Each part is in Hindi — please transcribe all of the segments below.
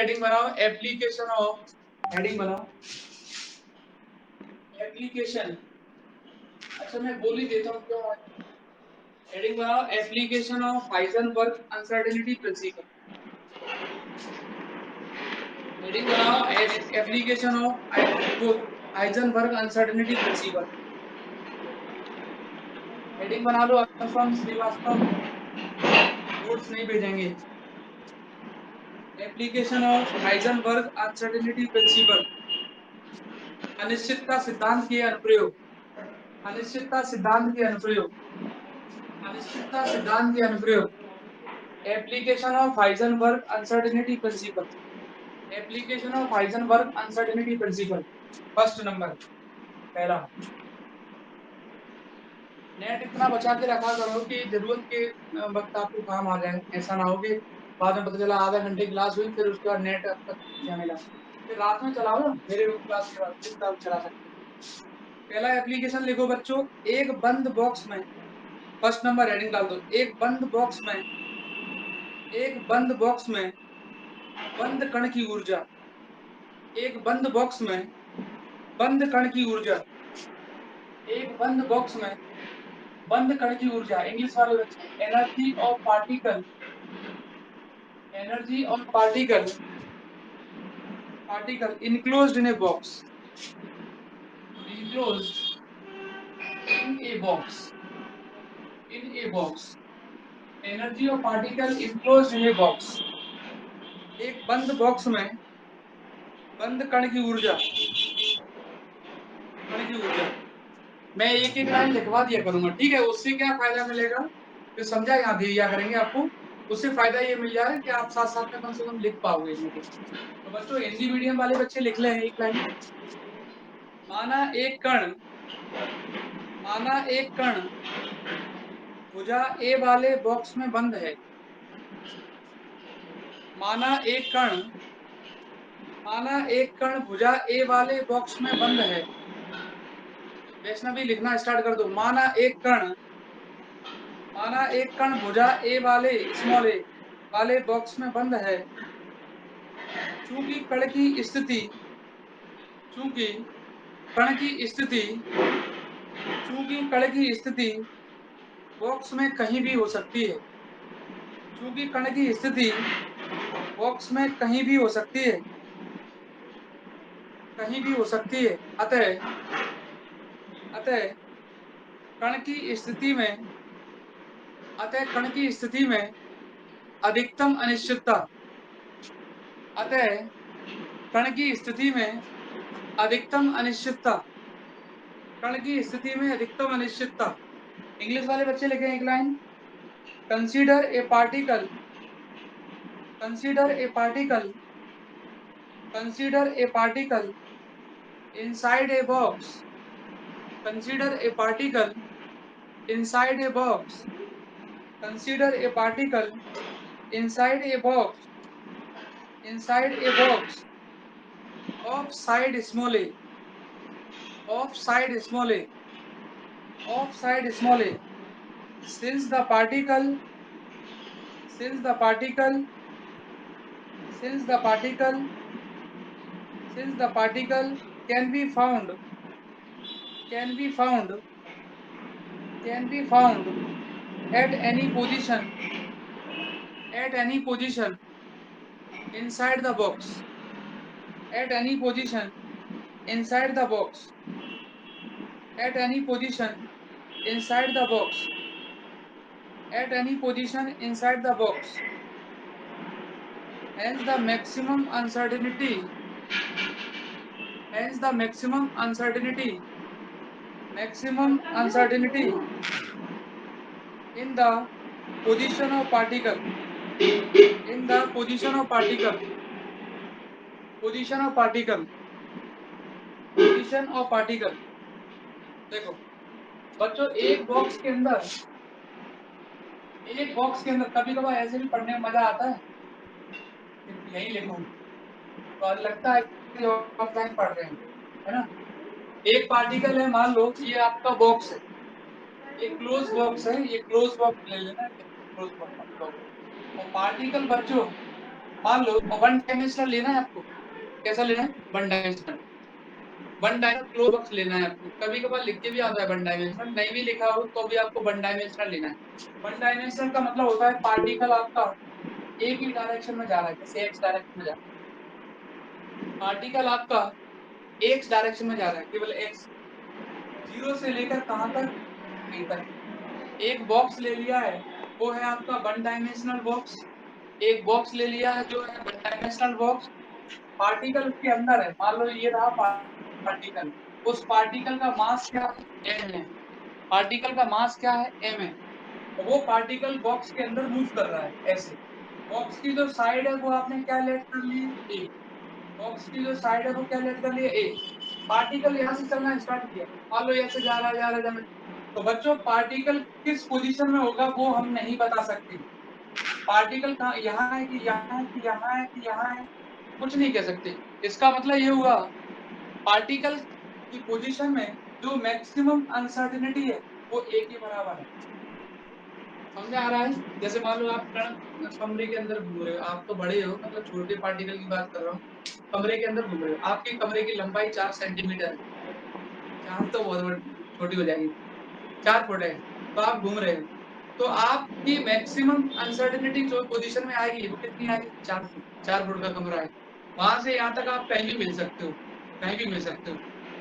हेडिंग बनाओ एप्लीकेशन ऑफ, हेडिंग बनाओ एप्लीकेशन। अच्छा मैं बोल ही देता हूँ क्यों। हेडिंग बनाओ application of Heisenberg uncertainty principle. Heading बनाओ application of Heisenberg uncertainty principle. Heading बना लो अनुपम श्रीवास्तव, नोट्स नहीं भेजेंगे। Application of Heisenberg uncertainty principle, अनिश्चितता सिद्धांत के अनुप्रयोग, अनिश्चितता सिद्धांत के अनुप्रयोग, अनिश्चितता सिद्धांत के अनुप्रयोग। Application of Heisenberg uncertainty principal, application of Heisenberg uncertainty principal. First number पहला। नेट इतना बचा के रखा करो कि जरूरत के वक्त आपको काम आ जाए। ऐसा ना हो कि बाद में पता चला आधा घंटे क्लास हुई फिर उसके बाद नेट अब तक जाने लगा। फिर रात में चलाओ ना, मेरे क्लास के बाद फिर तब चला सकते हो। पहला एप्लीकेशन लिखो बच्चों, एक बंद बॉक्स में, फर्स्ट नंबर हेडिंग डाल दो, एक बंद बॉक्स में, एक बंद बॉक्स में बंद कण की ऊर्जा, एक बंद बॉक्स में बंद कण की ऊर्जा, एक बंद बॉक्स में बंद कण की ऊर्जा। इंग्लिश वाले बच्चे, energy of particle, energy of particle, particle enclosed in a box, enclosed in a box, in a box, energy of particle enclosed in a box. एक बंद बॉक्स में बंद कण की ऊर्जा, कण की ऊर्जा। मैं एक एक लाइन लिखवा दिया करूंगा, ठीक है। उससे क्या फायदा मिलेगा, जो समझा यहाँ दे दिया करेंगे आपको। उससे फायदा ये मिल जाएगा कि आप साथ साथ में कम से कम लिख पाओगे इनके। तो बच्चों हिंदी मीडियम वाले बच्चे लिख ले एक लाइन। माना एक कण, माना एक कण भुजा ए वाले बॉक्स में बंद है, माना एक कण, माना एक कण भुजा ए वाले बॉक्स में बंद है। वैष्णवी लिखना स्टार्ट कर दो। माना एक कण, माना एक कण भुजा ए वाले, स्मॉल ए वाले बॉक्स में बंद है। चूंकि कण की स्थिति, चूंकि कण की स्थिति, चूंकि कण की स्थिति बॉक्स में कहीं भी हो सकती है, चूंकि कण की स्थिति बॉक्स में कहीं भी हो सकती है, कहीं भी हो सकती है। अतः, अतः कण की स्थिति में, अतः कण की स्थिति में अधिकतम अनिश्चितता, अतः कण की स्थिति में अधिकतम अनिश्चितता, कण की स्थिति में अधिकतम अनिश्चितता। इंग्लिश वाले बच्चे लिखें एक line. Consider a particle, consider a particle, consider a particle inside a box, consider a particle inside a box, consider a particle inside a box, inside a box of side small A, of side small A, of side small A, since the particle, since the particle, since the particle, since the particle can be found, can be found, can be found at any position, at any position inside the box, at any position inside the box, at any position inside the box, at any position inside the box. Hence the maximum uncertainty, hence the maximum uncertainty, maximum uncertainty in the position of particle, in the position of particle, position of particle, position of particle। देखो बच्चों एक बॉक्स के अंदर, एक बॉक्स के अंदर कभी कभार ऐसे भी पढ़ने में मजा आता है, यही लिखो तो लगता है कि ऑफलाइन पढ़ रहे हैं, है ना। एक पार्टिकल है, मान लो ये आपका बॉक्स है, ये क्लोज बॉक्स है, ये क्लोज बॉक्स ले लेना, क्लोज बॉक्स। और पार्टिकल बच्चों, मान लो 1 डायमेंशनल लेना है आपको, कैसा लेना है 1 डायमेंशनल, 1 डायमेंशनल क्लोज बॉक्स लेना है आपको। कभी कभार लिख के भी आता है 1 डायमेंशनल, नहीं भी लिखा हो तो भी आपको 1 डायमेंशनल लेना है। 1 डायमेंशनल का मतलब होता है पार्टिकल आपका एक ही डायरेक्शन में जा रहा है, जैसे एक्स डायरेक्शन में जा रहा है, पार्टिकल आपका एक्स डायरेक्शन में जा रहा है, केवल एक्स, 0 से लेकर कहां तक, कहीं तक। एक बॉक्स ले लिया है, वो है आपका 1 डायमेंशनल बॉक्स। एक बॉक्स ले लिया है जो है 1 डायमेंशनल बॉक्स, पार्टिकल उसके अंदर है, मान लो ये रहा पार्टिकल, उस पार्टिकल का मास क्या है, एम है। पार्टिकल का मास क्या है, एम है। तो वो पार्टिकल बॉक्स के अंदर मूव कर रहा है ऐसे, बॉक्स की जो साइड है वो आपने क्या लेट कर ली, ए। बॉक्स की जो साइड है वो क्या लेट कर ली, ए। पार्टिकल यहाँ से चलना स्टार्ट किया, मान लो ऐसे जा रहा है, जा रहा है, जा रहा है। तो बच्चों पार्टिकल किस पोजीशन में होगा वो हम नहीं बता सकते। पार्टिकल कहाँ, यहाँ है कि यहाँ है कि यहाँ है कि यहाँ है, कुछ नहीं कह सकते। इसका मतलब ये हुआ पार्टिकल की पोजीशन में जो मैक्सिमम अनसर्टेनिटी है वो ए के बराबर है। समझ आ रहा है? जैसे मान लो आप कमरे के अंदर घूम रहे हो, आप तो बड़े हो, मतलब छोटे पार्टिकल की बात कर रहा हूँ। कमरे के अंदर घूम रहे हो, आपके कमरे की लंबाई 4 सेंटीमीटर है, 4 तो बहुत छोटी हो जाएगी, 4 फुट है, तो आप घूम रहे हो, तो आपकी मैक्सिमम अनसर्टेनिटी जो पोजीशन में आएगी वो कितनी आएगी, 4 फुट। 4 फुट का कमरा है, वहां से यहाँ तक आप कहीं भी मिल सकते हो, कहीं भी मिल सकते हो।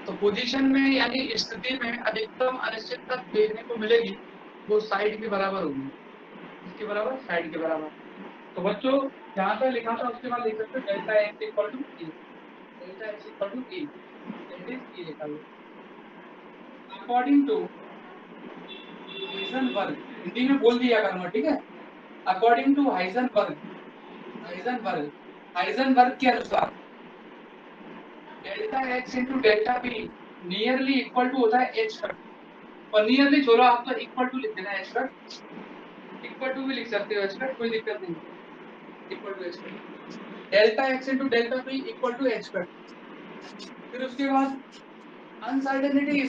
तो पोजीशन में यानी स्थिति में अधिकतम अनिश्चितता देखने को मिलेगी, वो साइड के बराबर होगी। इसके बराबर, साइड के बराबर। तो बच्चों जहां तक लिखा था उसके बाद लिख सकते हो delta x equal to E, delta x equal to E, that is E लिखा हुआ। अकॉर्डिंग टू हाइजेनबर्ग, हिंदी में बोल दिया करना, ठीक है। According to Heisenberg, Heisenberg, Heisenberg के अनुसार delta x into delta B nearly equal to होता है एच कट, और नियरली छोड़ो, आप तो इक्वल टू लिख देना, एच कट, इक्वल टू भी लिख सकते हो, एच कट कोई दिक्कत नहीं, equal to H cut, delta x into delta B equal to H cut. फिर उसके बाद अनसर्टेनिटी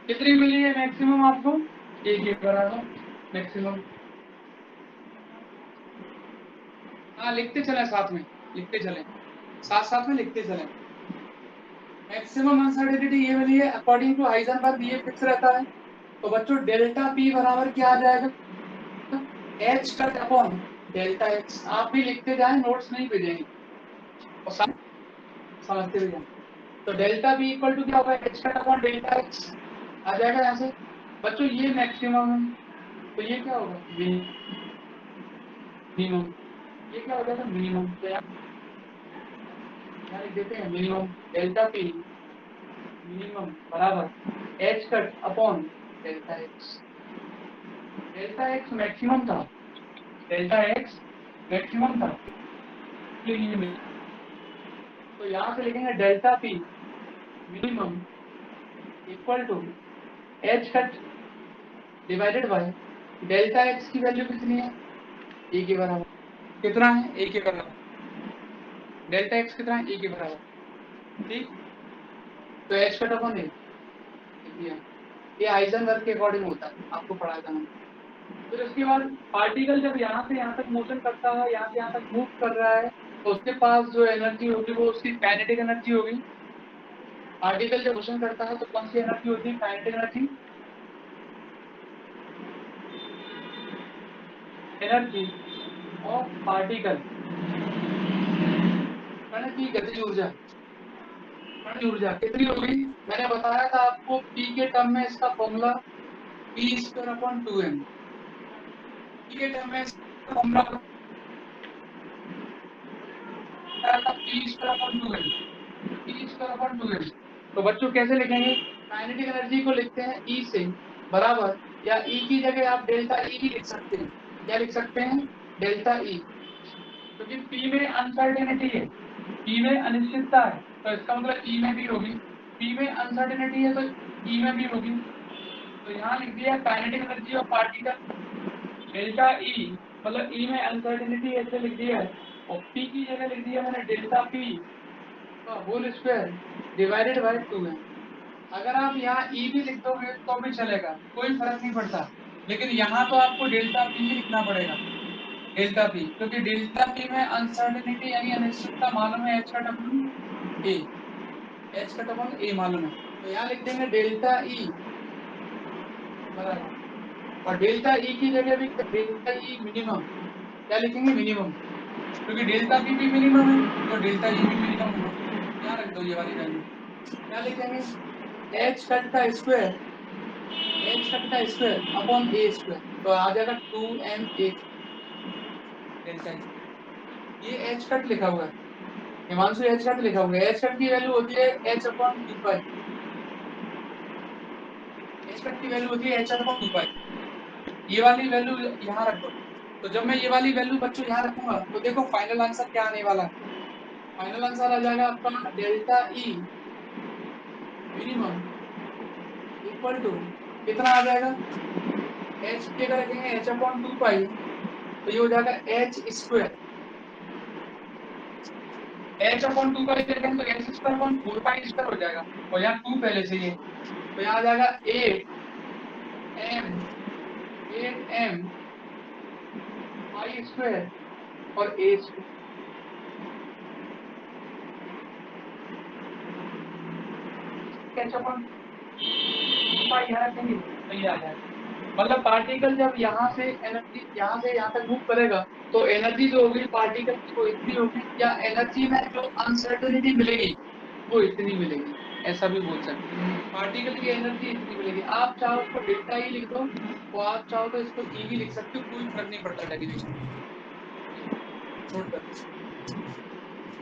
कितनी मिली है मैक्सिमम आपको, ए के बराबर मैक्सिमम। हाँ लिखते चले, साथ में लिखते चले, साथ साथ में लिखते चले। मैक्सिमम अनसर्टेनिटी ये वाली है, अकॉर्डिंग टू हाइजेनबर्ग ये फिक्स रहता है। तो बच्चों डेल्टा पी बराबर क्या आ जाएगा, h cut upon delta x. आप भी लिखते जाए, नोट्स नहीं भेजेंगे और समझते भी जाए। तो डेल्टा पी इक्वल टू क्या होगा, h cut upon delta x आ जाएगा यहाँ से। बच्चों ये मैक्सिमम है, तो ये क्या होगा, मिनिमम। ये क्या हो जाएगा, मिनिमम। तो यहाँ लिख देते हैं मिनिमम, डेल्टा पी मिनिमम बराबर H cut upon delta x. Delta X maximum था, डेल्टा एक्स मैक्सिमम था, तो यहाँ से लिखेंगे delta P minimum equal to H cut divided by delta X की वैल्यू कितनी है, ए के बराबर। कितना है, ए के बराबर, डेल्टा एक्स कितना है, ए के बराबर, ठीक। तो एच कट अपॉन ए, ये हाइजेनबर्ग के अकॉर्डिंग होता है, आपको पढ़ाया था। फिर उसके बाद पार्टिकल जब यहाँ से यहाँ तक मोशन करता है, यहाँ से यहाँ तक मूव कर रहा है, तो उसके पास जो एनर्जी होगी वो उसकी काइनेटिक एनर्जी होगी। पार्टिकल जब मोशन करता है तो कौन सी एनर्जी होती है, kinetic energy, energy of particle, कण की गतिज ऊर्जा, कण की ऊर्जा कितनी होगी, मैंने बताया था आपको पी के टर्म में इसका formula P square upon 2m, P के टर्म में इसका formula P square upon 2m, P square upon 2m। तो बच्चों कैसे लिखेंगे, काइनेटिक एनर्जी को लिखते हैं ई से बराबर, या ई की जगह आप डेल्टा ई भी लिख सकते हैं, क्या लिख सकते हैं, डेल्टा ई, क्योंकि पी में अनसर्टेनिटी है, पी में अनिश्चितता है, तो इसका मतलब ई में भी होगी, पी में अनसर्टेनिटी है तो ई में भी होगी। तो यहाँ लिख दिया kinetic energy of particle delta E, मतलब ई में अनसर्टेनिटी ऐसे लिख दिया है, और पी की जगह लिख दिया मैंने डेल्टा पी का होल स्क्वायर डिवाइडेड बाय 2 है। अगर आप यहाँ ई भी लिख दोगे तो भी चलेगा, कोई फर्क नहीं पड़ता। लेकिन यहाँ तो आपको डेल्टा पी ही लिखना पड़ेगा, डेल्टा पी, क्योंकि डेल्टा पी में अनसर्टेनिटी यानी अनिश्चितता मालूम है, एच कट अपॉन ए, एच कट अपॉन ए मालूम है, तो यहाँ लिख देंगे डेल्टा ई बराबर, और डेल्टा ई की जगह भी डेल्टा ई मिनिमम, क्या लिखेंगे मिनिमम, क्योंकि डेल्टा पी भी मिनिमम है तो डेल्टा ई भी मिनिमम होगा, यहाँ रख दो ये वाली वैल्यू, क्या लिखेंगे एच कट का स्क्वायर, एच कट का स्क्वायर अपॉन ए स्क्वायर, तो आ जाएगा 2m ए डेल्टा ई, ये एच कट लिखा हुआ है, हिमांशु एच कट लिखा हुआ है, एच कट की वैल्यू होती है एच अपॉन 2 पाई, एच कट की वैल्यू होती है एच अपॉन 2 पाई, ये वाली वैल्यू यहाँ रख दो, तो जब मैं ये वाली वैल्यू बच्चों यहाँ रखूंगा तो देखो फाइनल आंसर क्या आने वाला है, फाइनल आंसर आ जाएगा आपका delta E minimum equal to कितना आ जाएगा, एच की अगर रखेंगे एच अपॉन 2 पाई तो ये हो जाएगा एच स्क्वायर, एच अपॉन 2 पाई रखेंगे तो H square upon 4 pi square हो जाएगा, और यहाँ 2 पहले से ही है, तो यहाँ आ जाएगा 8m पाई स्क्वायर और ए स्क्वायर, एच अपॉन 2 पाई यहाँ रखेंगे तो ये आ जाएगा, मतलब पार्टिकल जब यहाँ से एनर्जी यहाँ से यहाँ तक मूव करेगा तो एनर्जी जो होगी पार्टिकल की वो इतनी होगी, या एनर्जी में जो अनसर्टेनिटी मिलेगी वो इतनी मिलेगी, ऐसा भी बोल सकते हैं, पार्टिकल की एनर्जी इतनी मिलेगी, आप चाहो तो डेल्टा ई लिख दो, और आप चाहो तो इसको ई भी लिख सकते हो, कोई फर्क नहीं पड़ता डेरिवेशन में,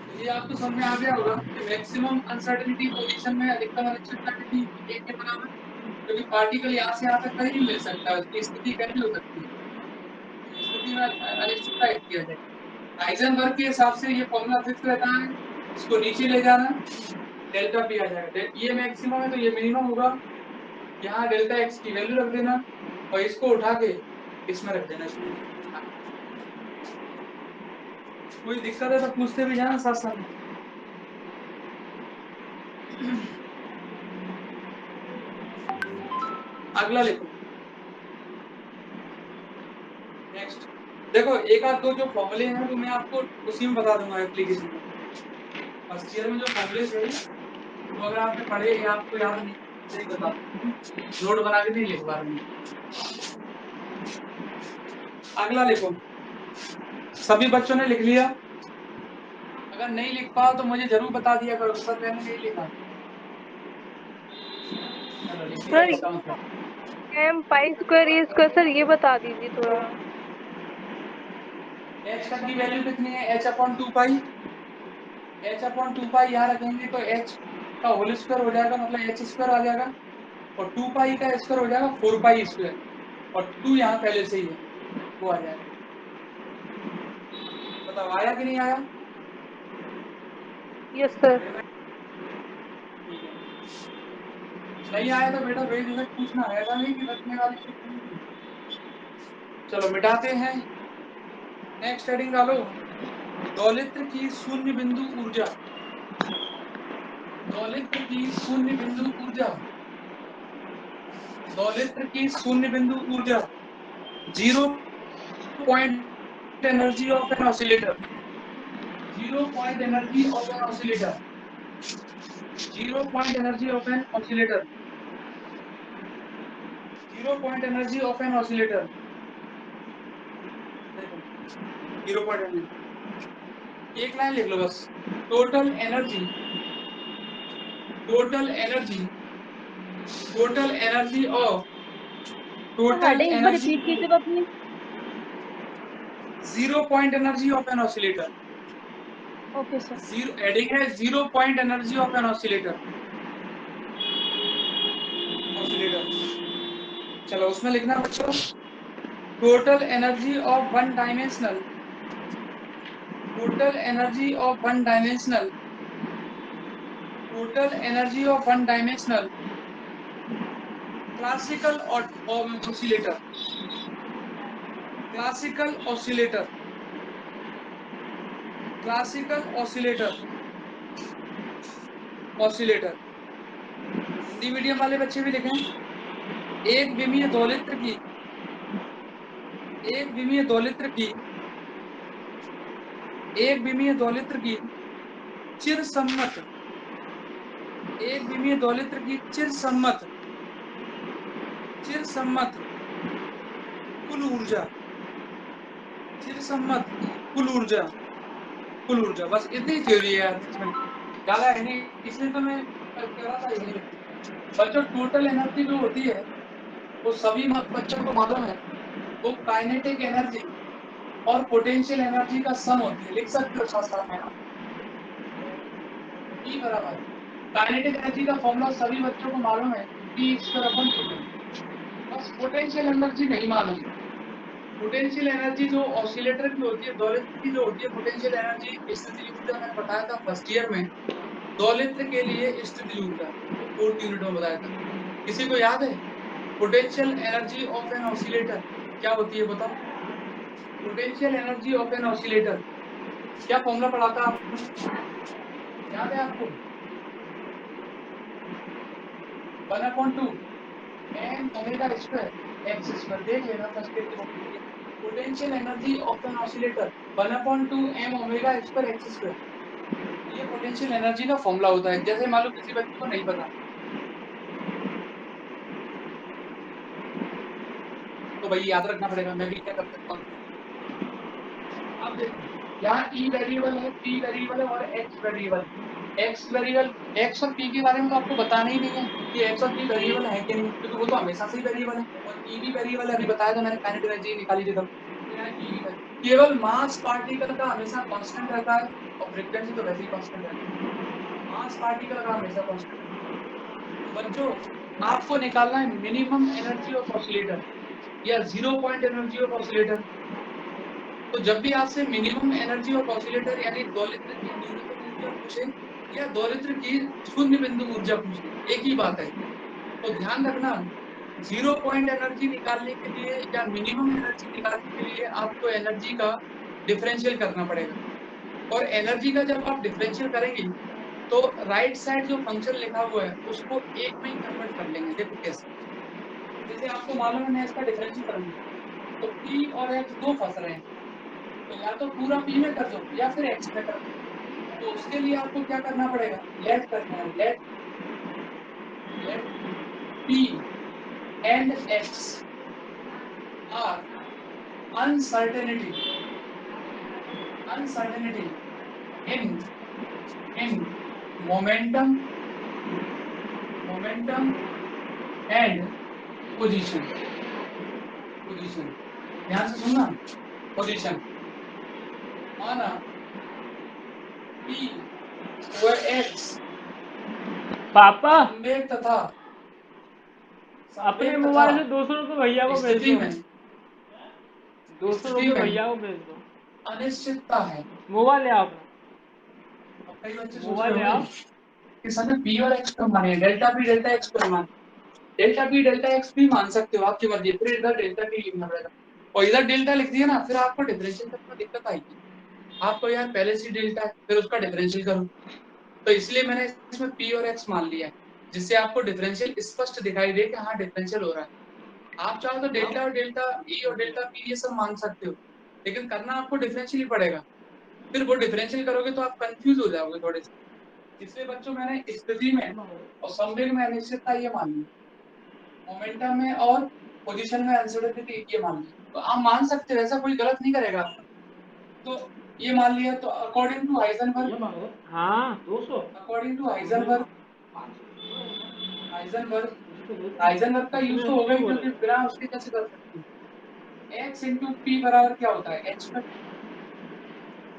तो ये आपको समझ में आ गया होगा कि मैक्सिमम अनसर्टेनिटी पोजीशन में अधिकतम अनिश्चितता कितनी होगी, एक के बराबर, क्योंकि पार्टिकल यहाँ से यहाँ तक कहीं नहीं मिल सकता, उसकी स्थिति कैसी हो सकती है, स्थिति में अनिश्चितता इतनी आ जाएगी, हाइजेनबर्ग के हिसाब से ये फॉर्मूला फिक्स रहता है, इसको नीचे ले जाना डेल्टा पी आ जाएगा, ये मैक्सिमम है तो ये मिनिमम होगा, यहाँ डेल्टा एक्स की वैल्यू रख देना और इसको उठा के इसमें रख देना, कोई दिक्कत है तो पूछते भी जाना साथ साथ में। अगला लिखो, नेक्स्ट देखो एक आध दो जो फॉर्मूले हैं वो मैं आपको उसी में बता दूंगा एप्लीकेशन में, फर्स्ट ईयर में जो फॉर्मूले थे वो अगर आपने पढ़े या आपको याद नहीं बता, नोट बना के नहीं लिखवा रहे हैं। अगला लिखो, सभी बच्चों ने लिख लिया, अगर नहीं लिख पाओ तो मुझे जरूर बता दिया करो, सर मैंने नहीं लिखा, सर एम पाई स्क्वायर ए स्क्वायर, सर ये बता दीजिए थोड़ा, एच की वैल्यू कितनी है एच अपॉन 2 पाई, एच अपॉन 2 पाई यहाँ रखेंगे तो एच का होल स्क्वायर हो जाएगा, मतलब एच स्क्वायर आ जाएगा, और 2 पाई का स्क्वायर हो जाएगा 4 पाई स्क्वायर, और 2 यहाँ पहले से ही है वो आ जाएगा, बताओ आया कि नहीं आया? Yes sir. ठीक है, नहीं आया तो बेटा बेझिझक पूछना, ऐसा नहीं कि रखने वाली चीज नहीं। चलो मिटाते हैं, नेक्स्ट हेडिंग डालो, दौलित्र की शून्य बिंदु ऊर्जा, दौलित्र की शून्य बिंदु ऊर्जा, दौलित्र की शून्य बिंदु ऊर्जा, 0 point energy of an oscillator, 0 point energy of an oscillator, 0 point energy of an oscillator, 0 point energy of an oscillator, 0 point energy, एक लाइन लिख लो बस, total energy, total energy, total energy of, total एक बार एनर्जी, रिपीट कीजिएगा please. 0 point energy of an oscillator, okay sir. Zero heading है 0 point energy of an oscillator, oscillator, चलो उसमें लिखना बच्चों, total energy of one dimensional, total energy of one dimensional, total energy of one dimensional classical oscillator, classical oscillator, classical oscillator, oscillator, Hindi medium वाले बच्चे भी लिखें, एक विमीय दौलित्र की एक विमीय दो लित्र की चिरसम्मत कुल ऊर्जा बस इतनी थ्योरी है यार, इसमें ज्यादा है नहीं, इसलिए तो मैं कह रहा था यही बच्चों। टोटल एनर्जी जो होती है वो सभी बच्चों को मालूम है, वो काइनेटिक एनर्जी और पोटेंशियल एनर्जी का सम होती है। लिख सकते हो साथ साथ में E बराबर काइनेटिक एनर्जी का फॉर्मूला सभी बच्चों को मालूम है, P²/2। बस पोटेंशियल एनर्जी नहीं मालूम। पोटेंशियल एनर्जी जो ऑसिलेटर की होती है, दोलित्र की जो होती है पोटेंशियल एनर्जी, स्थितिज ऊर्जा मैंने बताया था फर्स्ट ईयर में। दोलित्र के लिए स्थितिज ऊर्जा 4th यूनिट में बताया था। किसी को याद है potential energy of an oscillator क्या होती है? बताओ। Potential energy of an oscillator क्या फॉर्मूला पढ़ा था आपने? याद है आपको? 1/2 m omega square x square. देख लेना फर्स्ट ईयर की बुक में। Potential energy of an oscillator 1/2 m omega square x square. ये पोटेंशियल एनर्जी का फॉर्मूला होता है। जैसे मान लो किसी बच्चे को नहीं पता तो भाई याद रखना पड़ेगा। मैं भी क्या कर सकता हूँ? अब देखो यहाँ E वेरिएबल है, P वेरिएबल है और X वेरिएबल। X और P के बारे में तो आपको बताना ही नहीं है कि X और P वेरिएबल है कि नहीं, क्योंकि वो तो हमेशा से ही वेरिएबल है। और E भी वेरिएबल है, अभी बताया था मैंने, काइनेटिक एनर्जी निकाली थी तब। तो यहाँ E भी है। केवल मास पार्टिकल का हमेशा कांस्टेंट रहता है और फ्रीक्वेंसी तो वैसे ही कांस्टेंट रहती है। मास पार्टिकल का हमेशा कांस्टेंट रहता है। तो बच्चों आपको निकालना है मिनिमम एनर्जी ऑफ ऑसिलेटर या 0 पॉइंट एनर्जी ऑफ ऑसिलेटर। तो जब भी आपसे मिनिमम एनर्जी ऑफ ऑसिलेटर यानी दोलित्र की न्यूनतम ऊर्जा पूछे या दोलित्र की शून्य बिंदु ऊर्जा पूछे, एक ही बात है। तो ध्यान रखना 0 पॉइंट एनर्जी निकालने के लिए या मिनिमम एनर्जी निकालने के लिए आपको एनर्जी का डिफरेंशियल करना पड़ेगा। और एनर्जी का जब आप डिफरेंशियल करेंगे तो राइट साइड जो फंक्शन लिखा हुआ है उसको एक में ही कन्वर्ट कर लेंगे। देखो कैसे, जैसे आपको मालूम है मैं इसका डिफरेंशियल करूंगा तो P और X दो फंस रहे हैं, तो या तो पूरा P में कर दो या फिर X में कर दो। तो उसके लिए आपको क्या करना पड़ेगा? लेट करना है। Let P and X are uncertainty in momentum and position। ध्यान से सुनना। पोजीशन माना P व X पापा संवेग तथा अपने मोबाइल से 200 रुपये भैया को भेज स्थिति दो। में 200 रुपये भैया को भेज दो। अनिश्चितता है। मोबाइल ले आप। अब कई बच्चे सोच मोबाइल रहे ले होंगे आप। कि सर P और X कब माने, डेल्टा P डेल्टा X कब माने? डेल्टा P डेल्टा X भी मान सकते हो, आपकी मर्जी। फिर इधर डेल्टा P लिखना पड़ेगा और इधर डेल्टा लिख दिया ना, फिर आपको डिफरेंशियल करने में दिक्कत आएगी। आपको यार पहले से डेल्टा है फिर उसका डिफरेंशियल करो, तो इसलिए मैंने इसमें P और X मान लिया है, जिससे आपको डिफरेंशियल स्पष्ट दिखाई दे कि हाँ डिफरेंशियल हो रहा है। आप चाहो तो डेल्टा और डेल्टा E और डेल्टा P ये सब मान सकते हो, लेकिन करना आपको डिफरेंशियल ही पड़ेगा। फिर वो डिफरेंशियल करोगे तो आप कंफ्यूज हो जाओगे थोड़े से। इसलिए बच्चों मैंने स्थिति में और संवेग में अनिश्चितता ये मान ली, मोमेंटम में और पोजीशन में अनसर्टेनिटी ये मान ली। तो आप मान सकते हो, ऐसा कोई गलत नहीं करेगा आपका। तो ये मान लिया। तो अकॉर्डिंग टू हाइजेनबर्ग, हाँ 200। अकॉर्डिंग टू हाइजेनबर्ग हाइजेनबर्ग का यूज उसने तो होगा उसने ही, बोला क्योंकि बिना उसके कैसे कर सकते हो। x इंटू पी बराबर क्या होता है? H cut.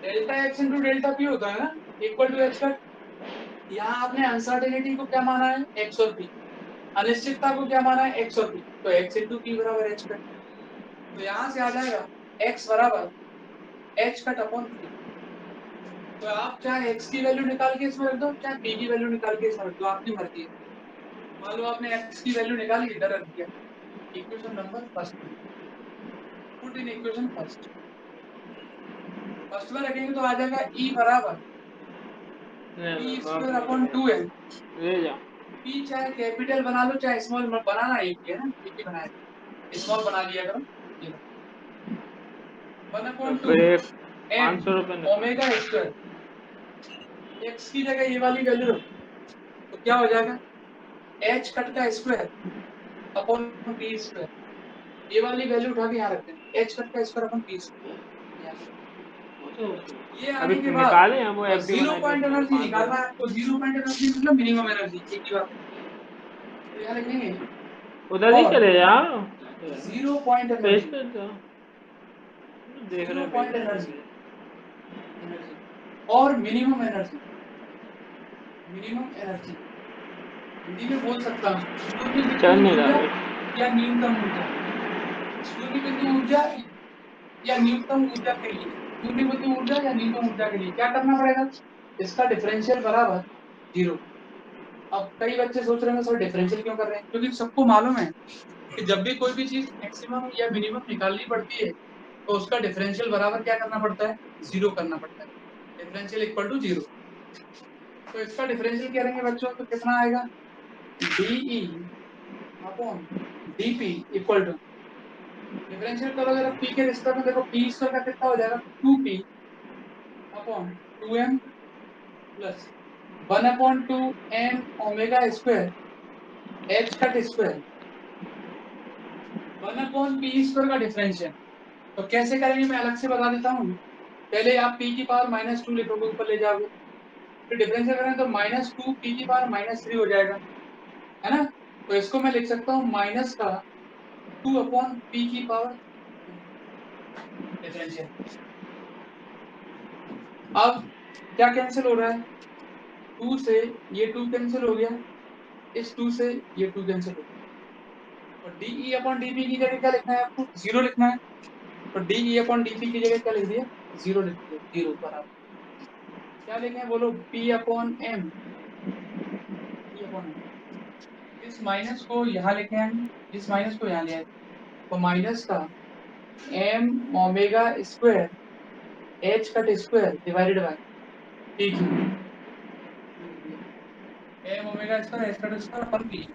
Delta x into delta P होता है ना, इक्वल टू एच कट। यहाँ आपने अनसर्टेनिटी को क्या माना है? एक्स और पी। अनिश्चितता को क्या माना है? एक्स और पी। तो एक्स इंटू पी बराबर एच कट। तो यहाँ से आ जाएगा x बराबर एच कट अपॉन पी। तो आप चाहे x की वैल्यू निकाल के इसमें रख दो, चाहे p की वैल्यू निकाल के इसमें रख दो, आपकी मर्जी है। मान लो आपने x की वैल्यू निकाली, इधर रख दिया। इक्वेशन नंबर फर्स्ट में पुट इन इक्वेशन फर्स्ट में रखेंगे तो आ जाएगा E बराबर P²/2m। ले जा। P चाहे कैपिटल बना लो चाहे स्मॉल बनाना, एक ही है ना, एक ही बनाया। स्मॉल बना लिया करो। ये लो। 1/2 फिर m 500 रुपये ओमेगा स्क्वायर, x की जगह ये वाली वैल्यू रखो तो क्या हो जाएगा, h कट का स्क्वायर अपॉन p स्क्वायर। ये वाली वैल्यू उठा के यहाँ रखते हैं, h कट का स्क्वायर अपॉन p स्क्वायर। ये अभी आने के बाद निकाले हैं वो एफडी जीरो बनाए थे पॉइंट उसमें वो एनर्जी 500 निकालना है आपको। जीरो पॉइंट एनर्जी मतलब मिनिमम एनर्जी, एक ही बात है। तो यहाँ लिखेंगे उधर ही और चले जाओ जीरो पॉइंट पेज एनर्जी, पे जाओ, देख रहे जीरो हैं पेज पॉइंट पे एनर्जी, चलिए। एनर्जी और minimum energy, minimum energy Hindi में बोल सकता हूँ शून्य चल बिंदु नहीं ऊर्जा रहा या न्यूनतम ऊर्जा, शून्य बिंदु ऊर्जा या न्यूनतम ऊर्जा के लिए, शून्य बिंदु ऊर्जा या न्यूनतम ऊर्जा के लिए क्या करना पड़ेगा, इसका डिफरेंशियल बराबर जीरो। अब कई बच्चे सोच रहे हैं सर डिफरेंशियल क्यों कर रहे हैं, क्योंकि सबको मालूम है कि जब भी कोई भी चीज मैक्सिमम या मिनिमम निकालनी पड़ती है तो उसका डिफरेंशियल बराबर क्या करना पड़ता है, जीरो करना पड़ता है, डिफरेंशियल इक्वल टू जीरो। तो इसका डिफरेंशियल करेंगे बच्चों तो कितना आएगा, DE upon DP equal to, differential करोगे तो पी के रिश्ते में देखो पी स्क्वायर का कितना हो जाएगा, 2p upon 2m plus 1/2m omega square h cut square 1/p square का डिफरेंशियल। तो कैसे करेंगे मैं अलग से बता देता हूँ। पहले आप p की पावर -2 लिखोगे, ऊपर ले जाओगे, फिर डिफरेंशियल करेंगे तो -2 p की पावर -3 हो जाएगा, है ना। तो इसको मैं लिख सकता हूँ माइनस का 2 अपॉन p की पावर डिफरेंशियल। अब क्या कैंसिल हो रहा है, 2 से ये 2 कैंसिल हो गया, इस 2 से ये 2 कैंसिल हो गया, और डीई अपॉन डीपी की जगह क्या लिखना है आपको, जीरो लिखना है। तो डीई अपॉन डीपी की जगह क्या लिख दिया, जीरो लिख दिया, जीरो बराबर क्या लिखें बोलो, P upon M, P upon M. इस माइनस को यहाँ लेके आएंगे, इस माइनस को यहाँ ले आएंगे, तो माइनस का M omega square H cut square divided by P Q, M omega square H cut square upon P,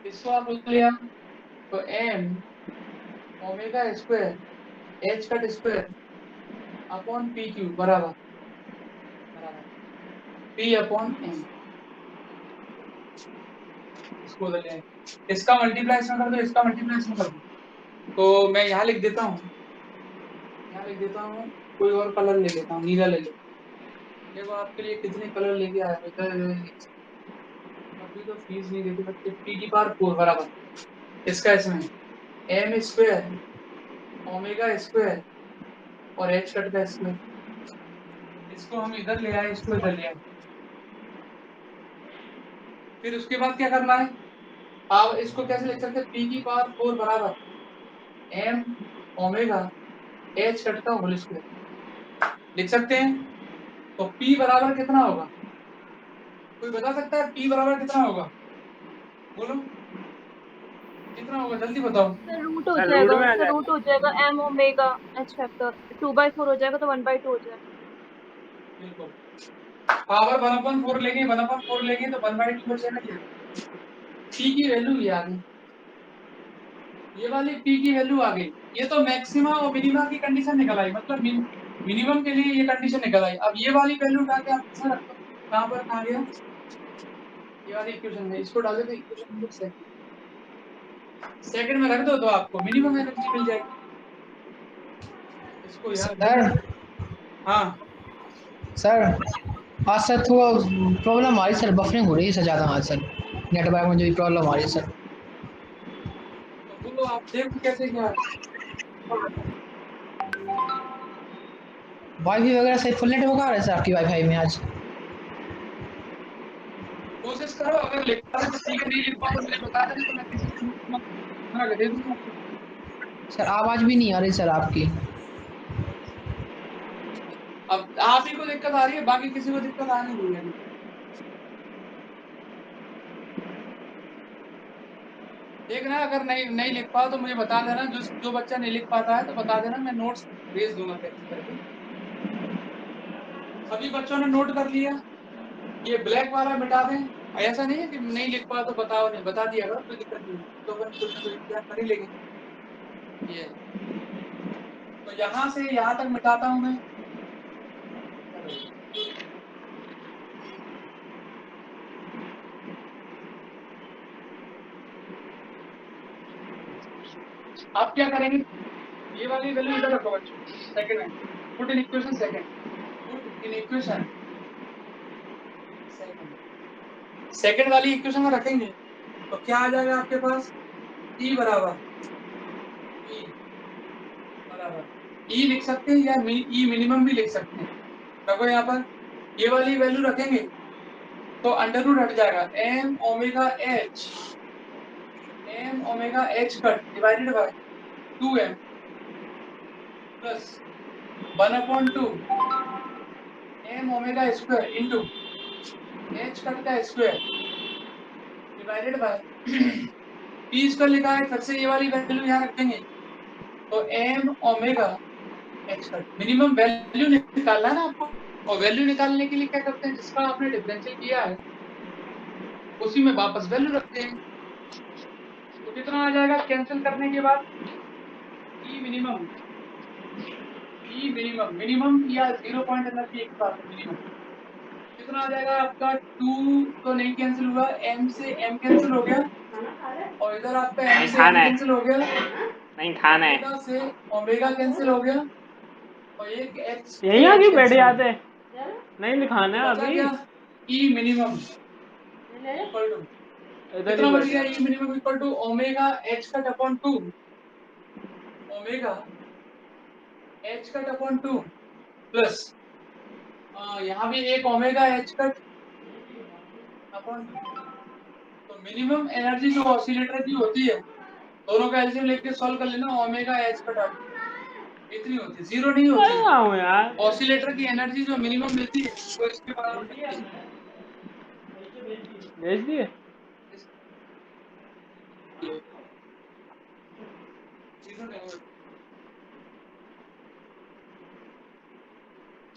इसको आप उधर ले आओ तो M omega square H cut square upon P Q बराबर बराबर पी अपॉन एम। इसको उधर ले आए, इसका मल्टीप्लाई इसमें कर दो, इसका मल्टीप्लाई इसमें कर दो, तो मैं यहाँ लिख देता हूँ, यहाँ लिख देता हूँ, कोई और कलर ले लेता हूँ, नीला ले लेता हूँ। देखो आपके लिए कितने कलर लेके आया बेटा, अभी तो फीस नहीं देते बच्चे, पी की पावर 4 बराबर इसका इसमें एम स्क्वायर ओमेगा स्क्वायर और एच कट का स्क्वायर, इसको हम इधर ले आए, इसको इधर ले आए। फिर उसके बाद क्या करना है, आप इसको कैसे लिख सकते हैं, पी की पावर 4 बराबर एम ओमेगा एच कट का होल स्क्वायर लिख सकते हैं। तो P बराबर कितना होगा, कोई बता सकता है P बराबर कितना होगा, बोलो कितना होगा, जल्दी बताओ। सर रूट हो रूट जाएगा, में आ सर रूट जाएगा। हो जाएगा एम ओमेगा एच फैक्टर 2/4 हो जाएगा तो 1/2 हो जाएगा। बिल्कुल, पावर 1/4 लेंगे, 1/4 लेंगे तो 1/2 बचेगा, क्या P की वैल्यू ये आ गई, ये वाली P की वैल्यू आ गई। ये तो मैक्सिमा और मिनिमा की कंडीशन निकल आई, मतलब मिनिमम के लिए ये कंडीशन निकल आई। अब ये वाली वैल्यू उठा के आप कैसे रख दो, कहां पर कहां गया, ये वाली इक्वेशन में इसको डाल दो, इक्वेशन नंबर सेकंड में रख दो तो आपको मिनिमम एनर्जी मिल जाएगी। इसको यार सर हाँ सर आज सर थोड़ा प्रॉब्लम आ रही सर, बफरिंग हो रही है सर ज़्यादा आज सर, नेटवर्क में जो भी प्रॉब्लम आ रही है सर। तो बोलो आप देखो कैसे क्या है। वाईफाई वगैरह सही फुल नेट होगा रहा है सर आपकी वाईफाई में आज। कोशिश करो, अगर लिख पाओ तो ठीक है, नहीं लिख पाओ तो मुझे बता देना, तो मैं किसी को बना के दे दूंगा। सर आवाज़ भी नहीं आ रही सर आपकी। अब आप ही को दिक्कत आ रही है, बाकी किसी को दिक्कत आ नहीं रही है। देखना अगर नहीं नहीं लिख पाओ तो मुझे बता देना, जो जो बच्चा नहीं लिख पाता है तो बता देना, मैं नोट्स भेज दूंगा टेक्स्ट करके। सभी बच्चों ने नोट कर लिया, ये ब्लैक वाला मिटा दें। ऐसा नहीं है कि नहीं लिख पाओ तो बताओ, नहीं बता दिया अगर कोई दिक्कत नहीं है, तो अपन कुछ ना कुछ इंतजाम कर ही लेंगे। ये तो यहाँ से यहाँ तक मिटाता हूं मैं। आप क्या करेंगे, ये वाली वैल्यू इधर रखो बच्चों, सेकंड में put in equation, second put in equation second वाली इक्वेशन में रखेंगे तो क्या आ जाएगा आपके पास, ई बराबर ई लिख सकते हैं या ई मिनिमम भी लिख सकते हैं। देखो यहाँ पर ये वाली वैल्यू रखेंगे तो अंडर रूट हट जाएगा, m omega H cut divided by 2m plus 1/2 m omega square into h cut का square divided by p square लिखा है, फिर से ये वाली वैल्यू यहाँ रखेंगे तो M omega H cut. Minimum value निकालना है ना आपको, और वैल्यू निकालने के लिए क्या करते हैं, जिसका आपने डिफरेंशियल किया है उसी में वापस वैल्यू रखते हैं। तो कितना आ जाएगा कैंसिल करने के बाद, ई मिनिमम मिनिमम या 0 पॉइंट एनर्जी एक बात है, मिनिमम कितना आ जाएगा आपका, 2 तो नहीं कैंसिल हुआ, m से m कैंसिल हो गया और इधर आपका m से m कैंसिल हो गया, नहीं खाना है, ओमेगा से ओमेगा कैंसिल हो गया और एक h से यहीं आके h बैठ कैंसिल हो जाते गया। नहीं दिखाना है बचा अभी, क्या, ई मिनिमम इक्वल टू इधर ही कितना बच बैठ गया, जाते। E minimum equal to omega H cut upon 2 omega H cut upon 2 plus यहाँ भी एक ओमेगा एच कट अपॉन 2। तो मिनिमम एनर्जी जो ऑसिलेटर की होती है, दोनों का एलसीएम लेके सॉल्व कर लेना, ओमेगा एच कट इतनी होती है, जीरो नहीं होती है। कहाँ हूँ यार, ऑसिलेटर की एनर्जी जो मिनिमम मिलती है वो इसके बराबर मिलती है। भेज दिए।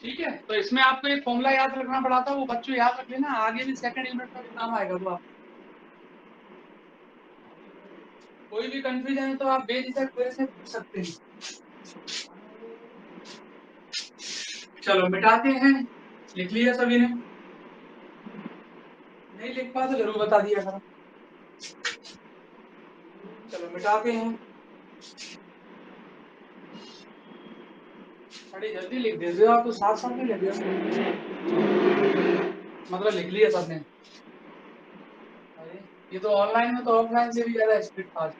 ठीक है, तो इसमें आपको एक फॉर्मूला याद रखना पड़ा था, वो बच्चों याद रख लेना, आगे भी सेकंड यूनिट में भी काम आएगा। वो आप कोई भी कंफ्यूजन है तो आप बेझिझक मेरे से पूछ सकते हैं। चलो मिटाते हैं, लिख लिया सभी ने, नहीं लिख पा तो जरूर बता दिया करो। चलो मिटाते हैं, बड़ी जल्दी लिख देते हो आप तो, साथ साथ में लिख दिया, मतलब लिख लिया सबने। अरे ये तो ऑनलाइन में तो ऑफलाइन से भी ज्यादा स्पीड फास्ट।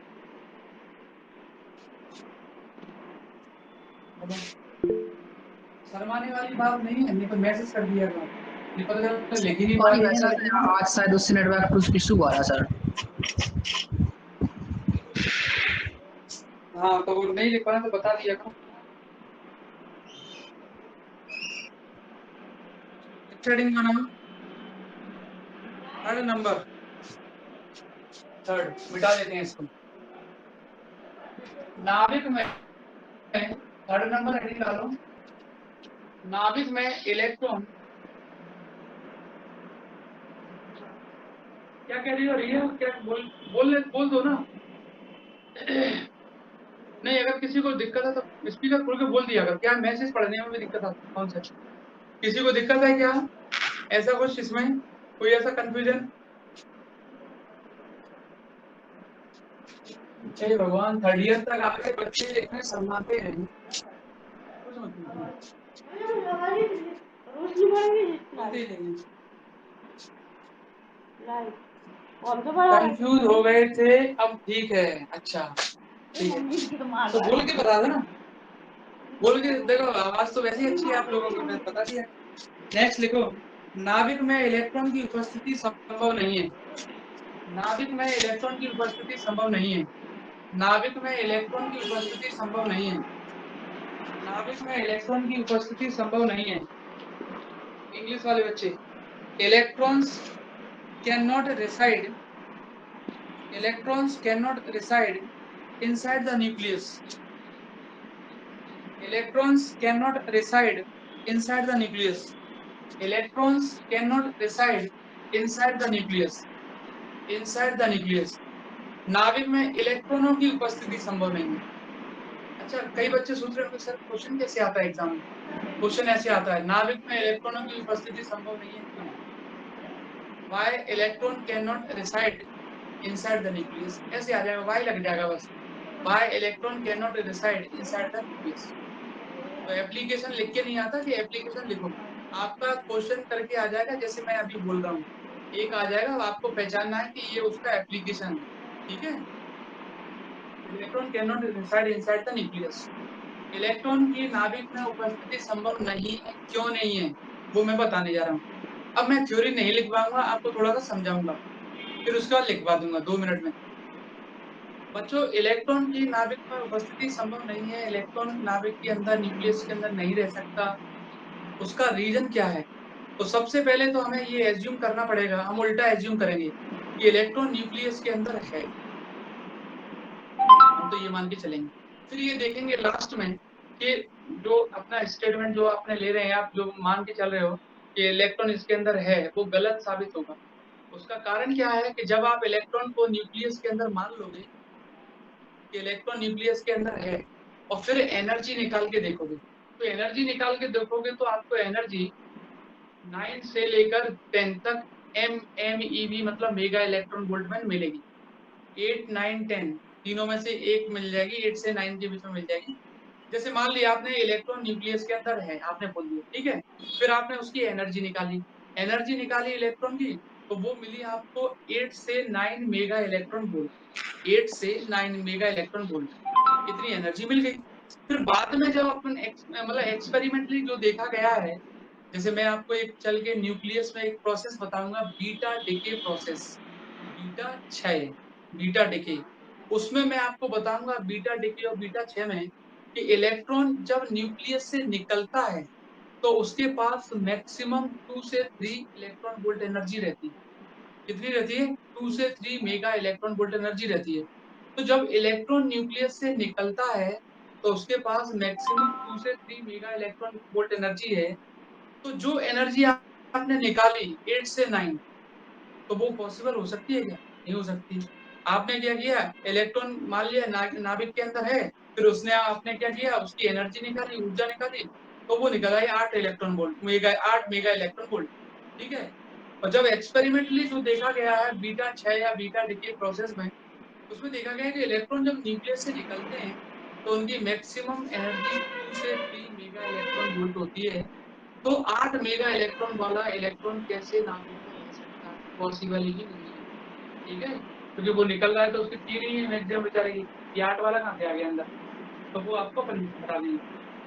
शर्माने वाली बात नहीं है, नहीं तो मैसेज कर दिया था, नहीं पता चला लिख ही नहीं पा पानी रही है है सर, ना। आज शायद उससे नेटवर्क कुछ इशू आ रहा सर। हाँ तो वो नहीं लिख पाना तो बता दिया करो। ट्रेडिंग का नाम थर्ड नंबर, थर्ड मिटा देते हैं इसको। नाभिक में थर्ड नंबर हेडिंग डालो, नाभिक में इलेक्ट्रॉन, क्या कह रही हो रिया, क्या बोल दो ना। नहीं अगर किसी को दिक्कत है तो स्पीकर खोल के बोल दिया अगर, क्या मैसेज पढ़ने में भी दिक्कत आती है, कौन सा किसी को दिक्कत है क्या, ऐसा कुछ इसमें कोई ऐसा कंफ्यूजन। हे भगवान, थर्ड ईयर तक आपके बच्चे इतने शर्माते हैं, कुछ मत बोलते ही नहीं। कंफ्यूज हो गए थे, अब ठीक है, अच्छा ठीक है, तो बोल के बता देना, बोल के देखो, आवाज तो वैसे ही अच्छी है आप लोगों की, मैंने बता दिया। नेक्स्ट लिखो, नाभिक में इलेक्ट्रॉन की उपस्थिति संभव नहीं है, नाभिक में इलेक्ट्रॉन की उपस्थिति संभव नहीं है, नाभिक में इलेक्ट्रॉन की उपस्थिति संभव नहीं है, नाभिक में इलेक्ट्रॉन की उपस्थिति संभव नहीं है। इंग्लिश वाले बच्चे, electrons can not reside, electrons can not reside inside the nucleus, electrons cannot reside inside the nucleus, electrons cannot reside inside the nucleus, inside the nucleus, नाभिक में इलेक्ट्रॉनों की उपस्थिति संभव नहीं है। अच्छा, कई बच्चे सोच रहे होंगे सर क्वेश्चन कैसे आता है एग्जाम में? क्वेश्चन ऐसे आता है, नाभिक में इलेक्ट्रॉनों की उपस्थिति संभव नहीं है, क्यों? Why electron cannot reside inside the nucleus? ऐसे आ जाएगा, why लग जाएगा बस। Why electron cannot reside inside the nucleus? तो एप्लीकेशन लिख के नहीं आता कि एप्लीकेशन लिखो, आपका क्वेश्चन करके आ जाएगा, जैसे मैं अभी बोल रहा हूँ, एक आ जाएगा, आपको पहचानना है कि ये उसका एप्लीकेशन है, ठीक है। Electron cannot reside inside the nucleus. Electron की नाभिक में उपस्थिति संभव नहीं है, क्यों नहीं है, वो मैं बताने जा रहा हूँ। अब मैं थ्योरी नहीं लिखवाऊंगा, आपको थोड़ा सा समझाऊंगा, फिर उसके बाद लिखवा दूंगा 2 मिनट में। बच्चों, इलेक्ट्रॉन की नाभिक में उपस्थिति संभव नहीं है, इलेक्ट्रॉन नाभिक के अंदर, न्यूक्लियस के अंदर नहीं रह सकता। उसका रीजन क्या है? तो सबसे पहले तो हमें ये एज्यूम करना पड़ेगा, हम उल्टा एज्यूम करेंगे कि इलेक्ट्रॉन न्यूक्लियस के अंदर है, हम तो ये मान के चलेंगे। फिर ये देखेंगे लास्ट में कि जो अपना स्टेटमेंट जो आपने ले रहे हैं, आप जो मान के चल रहे हो कि इलेक्ट्रॉन इसके अंदर है, वो गलत साबित होगा। उसका कारण क्या है कि जब आप इलेक्ट्रॉन को न्यूक्लियस के अंदर मान लोगे कि इलेक्ट्रॉन न्यूक्लियस के अंदर है, और फिर एनर्जी निकाल के देखोगे, तो एनर्जी निकाल के देखोगे तो आपको एनर्जी 9 से लेकर 10 तक MeV मतलब मेगा इलेक्ट्रॉन वोल्ट में मिलेगी। 8, 9, 10 तीनों में से एक मिल जाएगी, 8 से 9 के बीच में मिल जाएगी। जैसे मान लिया आपने इलेक्ट्रॉन न्यूक्लियस के अंदर है, आपने बोल दिया, ठीक है। फिर आपने उसकी एनर्जी निकाली इलेक्ट्रॉन की, तो वो मिली आपको 8 से 9 मेगा इलेक्ट्रॉन वोल्ट। 8 से 9 मेगा इलेक्ट्रॉन वोल्ट, इतनी एनर्जी मिल गई। फिर बाद में जब अपन मतलब एक्सपेरिमेंटली जो देखा गया है, जैसे मैं आपको एक चल के न्यूक्लियस में एक प्रोसेस बताऊंगा, बीटा डिके प्रोसेस, बीटा क्षय, बीटा डिके। उसमें मैं आपको बताऊंगा बीटा डिके और बीटा क्षय में कि इलेक्ट्रॉन जब न्यूक्लियस से निकलता है तो उसके पास मैक्सिमम 2 से 3 इलेक्ट्रॉन वोल्ट एनर्जी रहती है। कितनी रहती है? 2 से 3 मेगा इलेक्ट्रॉन वोल्ट एनर्जी रहती है। तो जब इलेक्ट्रॉन न्यूक्लियस से निकलता है तो उसके पास मैक्सिमम 2 से 3 मेगा इलेक्ट्रॉन वोल्ट एनर्जी है। तो जो एनर्जी आपने निकाली 8 से 9, तो वो पॉसिबल हो सकती है क्या? नहीं हो सकती। आपने क्या किया, इलेक्ट्रॉन मान लिया नाभिक के अंदर है, फिर उसने आपने क्या किया, उसकी एनर्जी निकाली, ऊर्जा निकाली, तो वो निकल आई 8 electron volt, 8 mega electron volt, ठीक है। और जब एक्सपेरिमेंटली जो देखा गया है बीटा क्षय या बीटा डिके प्रोसेस में, उसमें देखा गया है कि इलेक्ट्रॉन जब न्यूक्लियस से निकलते हैं तो उनकी मैक्सिमम एनर्जी 2 से 3 मेगा इलेक्ट्रॉन वोल्ट होती है। तो 8 मेगा इलेक्ट्रॉन वाला इलेक्ट्रॉन कैसे नाभिक में रह सकता है? पॉसिबल ही नहीं है, ठीक है। क्योंकि वो निकल रहा है तो उसकी 3 ही मैक्सिमम बचाएगी, ये 8 वाला कहाँ से आ गया अंदर? तो वो आपको अपन बता देंगे।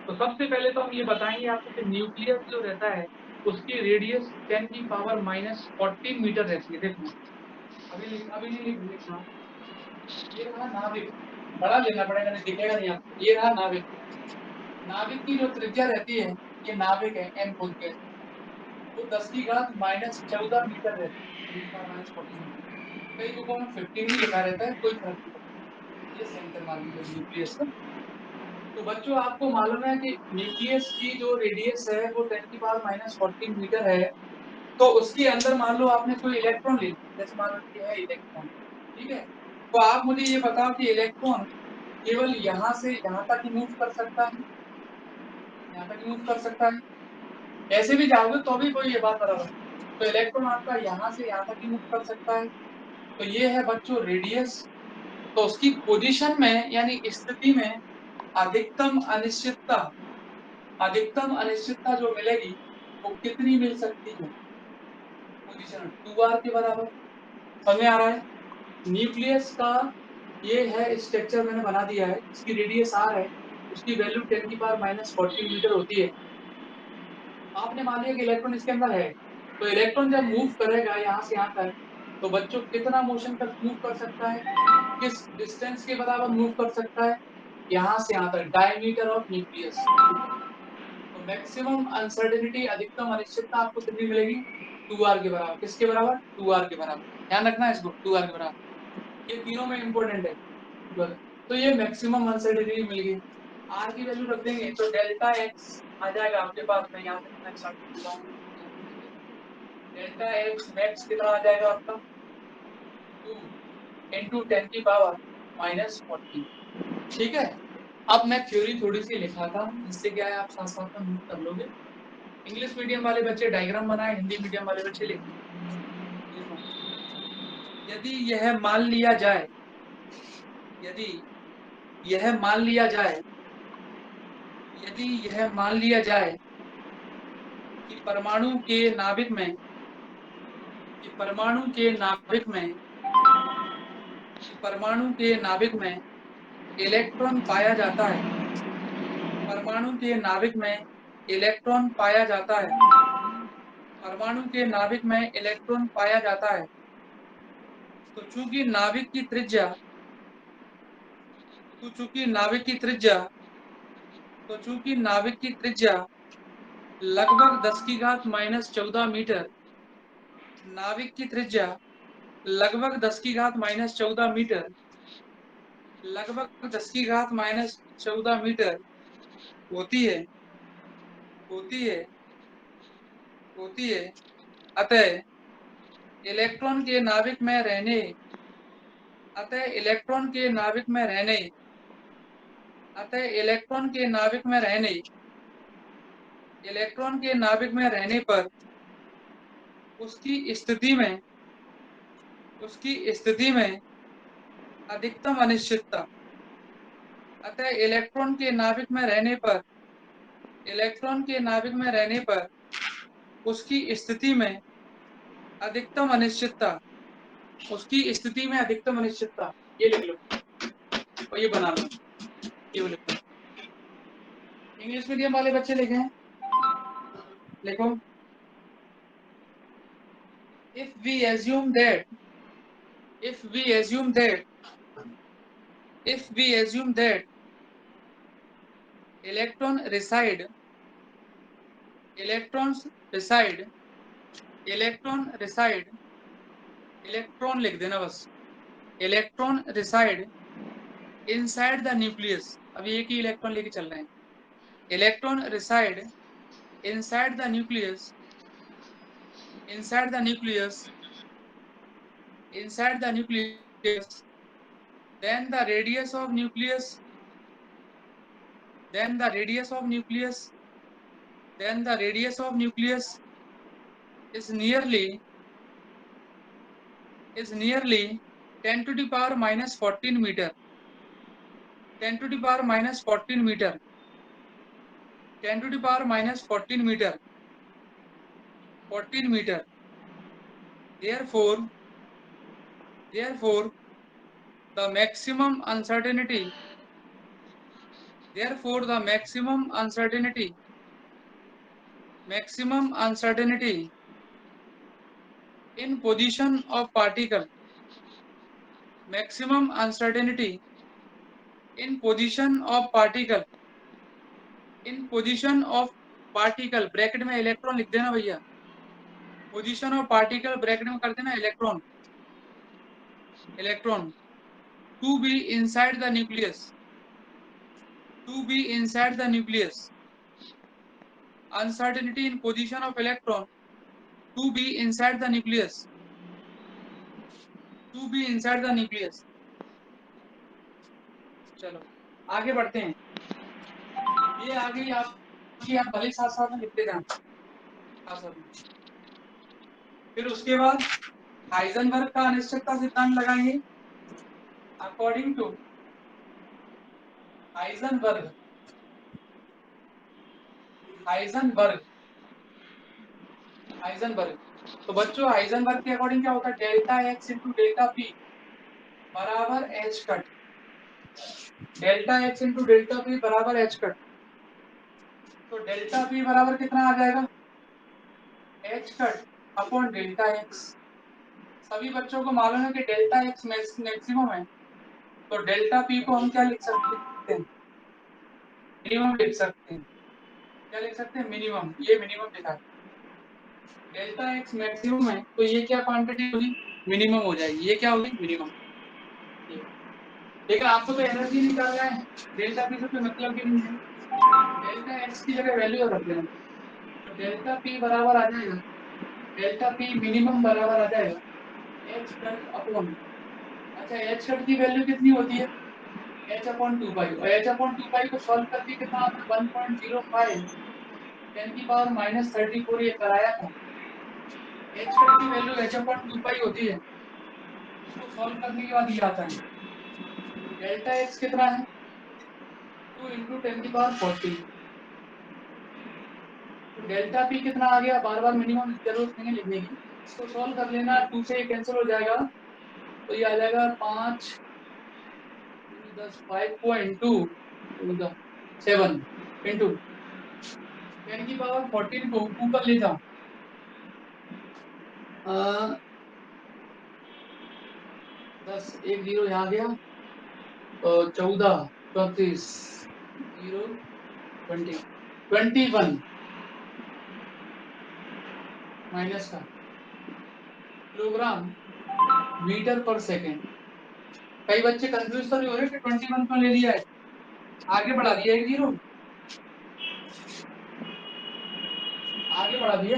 तो सबसे पहले तो हम ये बताएंगे आपको कि न्यूक्लियस जो रहता है उसकी रेडियस 10 की पावर -14 मीटर रहती है। देखो अभी नहीं लिखना, ये रहा नाभिक, बड़ा लेना पड़ेगा, नहीं दिखेगा नहीं आपको। ये रहा नाभिक, नाभिक की जो त्रिज्या रहती है, ये नाभिक है, n बोलते हैं, वो 10 की घात -14 मीटर रहती है, 10 की पावर -14 मीटर। कई बुकों में 15 भी लिखा रहता है, कोई फर्क नहीं पड़ता। ये सेंटर मान लीजिए न्यूक्लियस का। तो बच्चों आपको मालूम है कि न्यूक्लियस की जो रेडियस है वो 10 की पावर -14 मीटर है। तो उसके अंदर मान लो आपने कोई इलेक्ट्रॉन ले लिया, जैसे मान लो ये है इलेक्ट्रॉन, ठीक है। तो आप मुझे ये बताओ कि इलेक्ट्रॉन केवल यहाँ से यहाँ तक ही मूव कर सकता है, यहाँ तक ही मूव कर सकता है, ऐसे भी जाओगे तो भी कोई ये बात बराबर। तो इलेक्ट्रॉन आपका यहाँ से यहाँ तक ही मूव कर सकता है। तो ये है बच्चों रेडियस। तो उसकी पोजीशन में यानी स्थिति में अधिकतम अनिश्चितता, अधिकतम अनिश्चितता जो मिलेगी वो कितनी मिल सकती है? पोजीशन 2r के बराबर। समझ में आ रहा है? न्यूक्लियस का ये है स्ट्रक्चर, मैंने बना दिया है। इसकी रेडियस r है, उसकी वैल्यू 10 की पावर -14 मीटर होती है। आपने मान लिया कि इलेक्ट्रॉन इसके अंदर है, तो इलेक्ट्रॉन जब मूव करेगा यहाँ से यहाँ तक, तो बच्चों कितना मोशन कर मूव कर सकता है, किस डिस्टेंस के बराबर मूव कर सकता है? यहाँ से यहाँ तक, डायमीटर ऑफ न्यूक्लियस। तो मैक्सिमम अनसर्टेनिटी, अधिकतम अनिश्चितता आपको कितनी मिलेगी? 2r के बराबर। किसके बराबर? 2r के बराबर। ध्यान रखना है इसको, 2r के बराबर। ये तीनों में इंपॉर्टेंट है। तो ये मैक्सिमम अनसर्टेनिटी मिल गई। r की वैल्यू रख देंगे तो डेल्टा x आ जाएगा आपके पास में, यहाँ तक मैं शॉर्ट कर दूंगा। डेल्टा x मैक्स कितना आ जाएगा आपका? 2 × 10 की पावर -14, ठीक है। अब मैं थ्योरी थोड़ी सी लिखाता हूँ, जिससे क्या है आप साथ साथ में नोट कर लोगे। इंग्लिश मीडियम वाले बच्चे डायग्राम बनाए, हिंदी मीडियम वाले बच्चे लिखें। देखो, यदि यह मान लिया जाए, यदि यह मान लिया जाए, यदि यह मान लिया जाए कि परमाणु के नाभिक में, कि परमाणु के नाभिक में, कि परमाणु के नाभिक में इलेक्ट्रॉन पाया जाता है, परमाणु के नाभिक में इलेक्ट्रॉन पाया जाता है, परमाणु के नाभिक में इलेक्ट्रॉन पाया जाता है, तो चूंकि नाभिक की त्रिज्या, तो चूंकि नाभिक की त्रिज्या, तो चूंकि नाभिक की त्रिज्या लगभग 10⁻⁻14 मीटर, नाभिक की त्रिज्या लगभग 10⁻⁻14 मीटर, लगभग 10⁻⁻14 मीटर होती है, होती है, होती है, अतः इलेक्ट्रॉन के नाभिक में रहने, अतः इलेक्ट्रॉन के नाभिक में रहने, अतः इलेक्ट्रॉन के नाभिक में रहने, इलेक्ट्रॉन के नाभिक में रहने पर उसकी स्थिति में, उसकी स्थिति में अधिकतम अनिश्चितता, अतः इलेक्ट्रॉन के नाभिक में रहने पर, इलेक्ट्रॉन के नाभिक में रहने पर उसकी स्थिति में अधिकतम अनिश्चितता, उसकी स्थिति में अधिकतम अनिश्चितता, ये लिख लो और ये बना लो, ये लिख लो। इंग्लिश मीडियम वाले बच्चे लिखे हैं, लिखो, if we assume that, if we assume that, if we assume that electron reside, electrons reside, electron reside, electron लिख देना बस, electron reside inside the nucleus, अब एक ही इलेक्ट्रॉन लेके चल रहे हैं, electron reside inside the nucleus, inside the nucleus, inside the nucleus, then the radius of nucleus, then the radius of nucleus, then the radius of nucleus is nearly 10 to the power minus 14 meter, 10 to the power minus 14 meter, 10 to the power minus 14 meter, 14 meter. Therefore, the maximum uncertainty, therefore the maximum uncertainty, maximum uncertainty in position of particle, maximum uncertainty in position of particle, in position of particle, bracket में इलेक्ट्रॉन लिख देना भैया, पोजीशन ऑफ पार्टिकल ब्रैकेट में कर देना electron, electron, to be inside the nucleus, to be inside the nucleus, uncertainty in position of electron to be inside the nucleus, to be inside the nucleus. चलो आगे बढ़ते हैं, ये आ गई आपकी, आप भले साथ साथ में लिखते जाना, साथ साथ में। फिर उसके बाद हाइजेनबर्ग का अनिश्चितता सिद्धांत लगाएंगे, according to Heisenberg, Heisenberg, Heisenberg. तो बच्चों हाइजेनबर्ग के अकॉर्डिंग क्या होता है, delta x into delta p बराबर H cut, delta x into delta p बराबर एच कट। तो डेल्टा पी बराबर कितना आ जाएगा, h cut upon delta x. सभी बच्चों को मालूम है कि डेल्टा एक्स मैक्सिमम है, तो डेल्टा पी को हम क्या लिख सकते हैं, मिनिमम लिख सकते हैं, क्या लिख सकते हैं, मिनिमम, ये मिनिमम लिखा है। डेल्टा एक्स मैक्सिमम है तो ये क्या क्वांटिटी होगी, मिनिमम हो जाएगी, ये क्या होगी, मिनिमम। लेकिन आपको तो एनर्जी निकालना है, डेल्टा पी से कोई मतलब भी नहीं है, डेल्टा एक्स की जगह वैल्यू रख देना, तो डेल्टा पी बराबर आ जाएगा, डेल्टा पी मिनिमम बराबर आ जाएगा एच कट अपॉन, अच्छा एच कट की वैल्यू कितनी होती है, h अपॉन 2 पाई, और h अपॉन 2 पाई को सॉल्व करके कितना आता है 1.05 10 की पावर माइनस 34 ये कराया था। h कट की वैल्यू h अपॉन 2 पाई होती है, इसको सॉल्व करने के बाद ये आता है डेल्टा x कितना है 2 इंटू 10 की पावर 40। तो डेल्टा p कितना आ गया, बार बार मिनिमम जरूरत नहीं है लिखने की, इसको सॉल्व कर लेना, 2 से ये कैंसिल हो जाएगा, तो ये आ जाएगा 5 10 5.2 इंटू 10 की पावर 14 को ऊपर ले जाओ, 10 एक जीरो यहाँ गया, तो 14 34 0 20 21 माइनस का किलोग्राम मीटर पर सेकेंड। कई बच्चे कंफ्यूज तो नहीं हो रहे कि 21 क्यों ले लिया है, आगे बढ़ा दिया एक जीरो, आगे बढ़ा दिया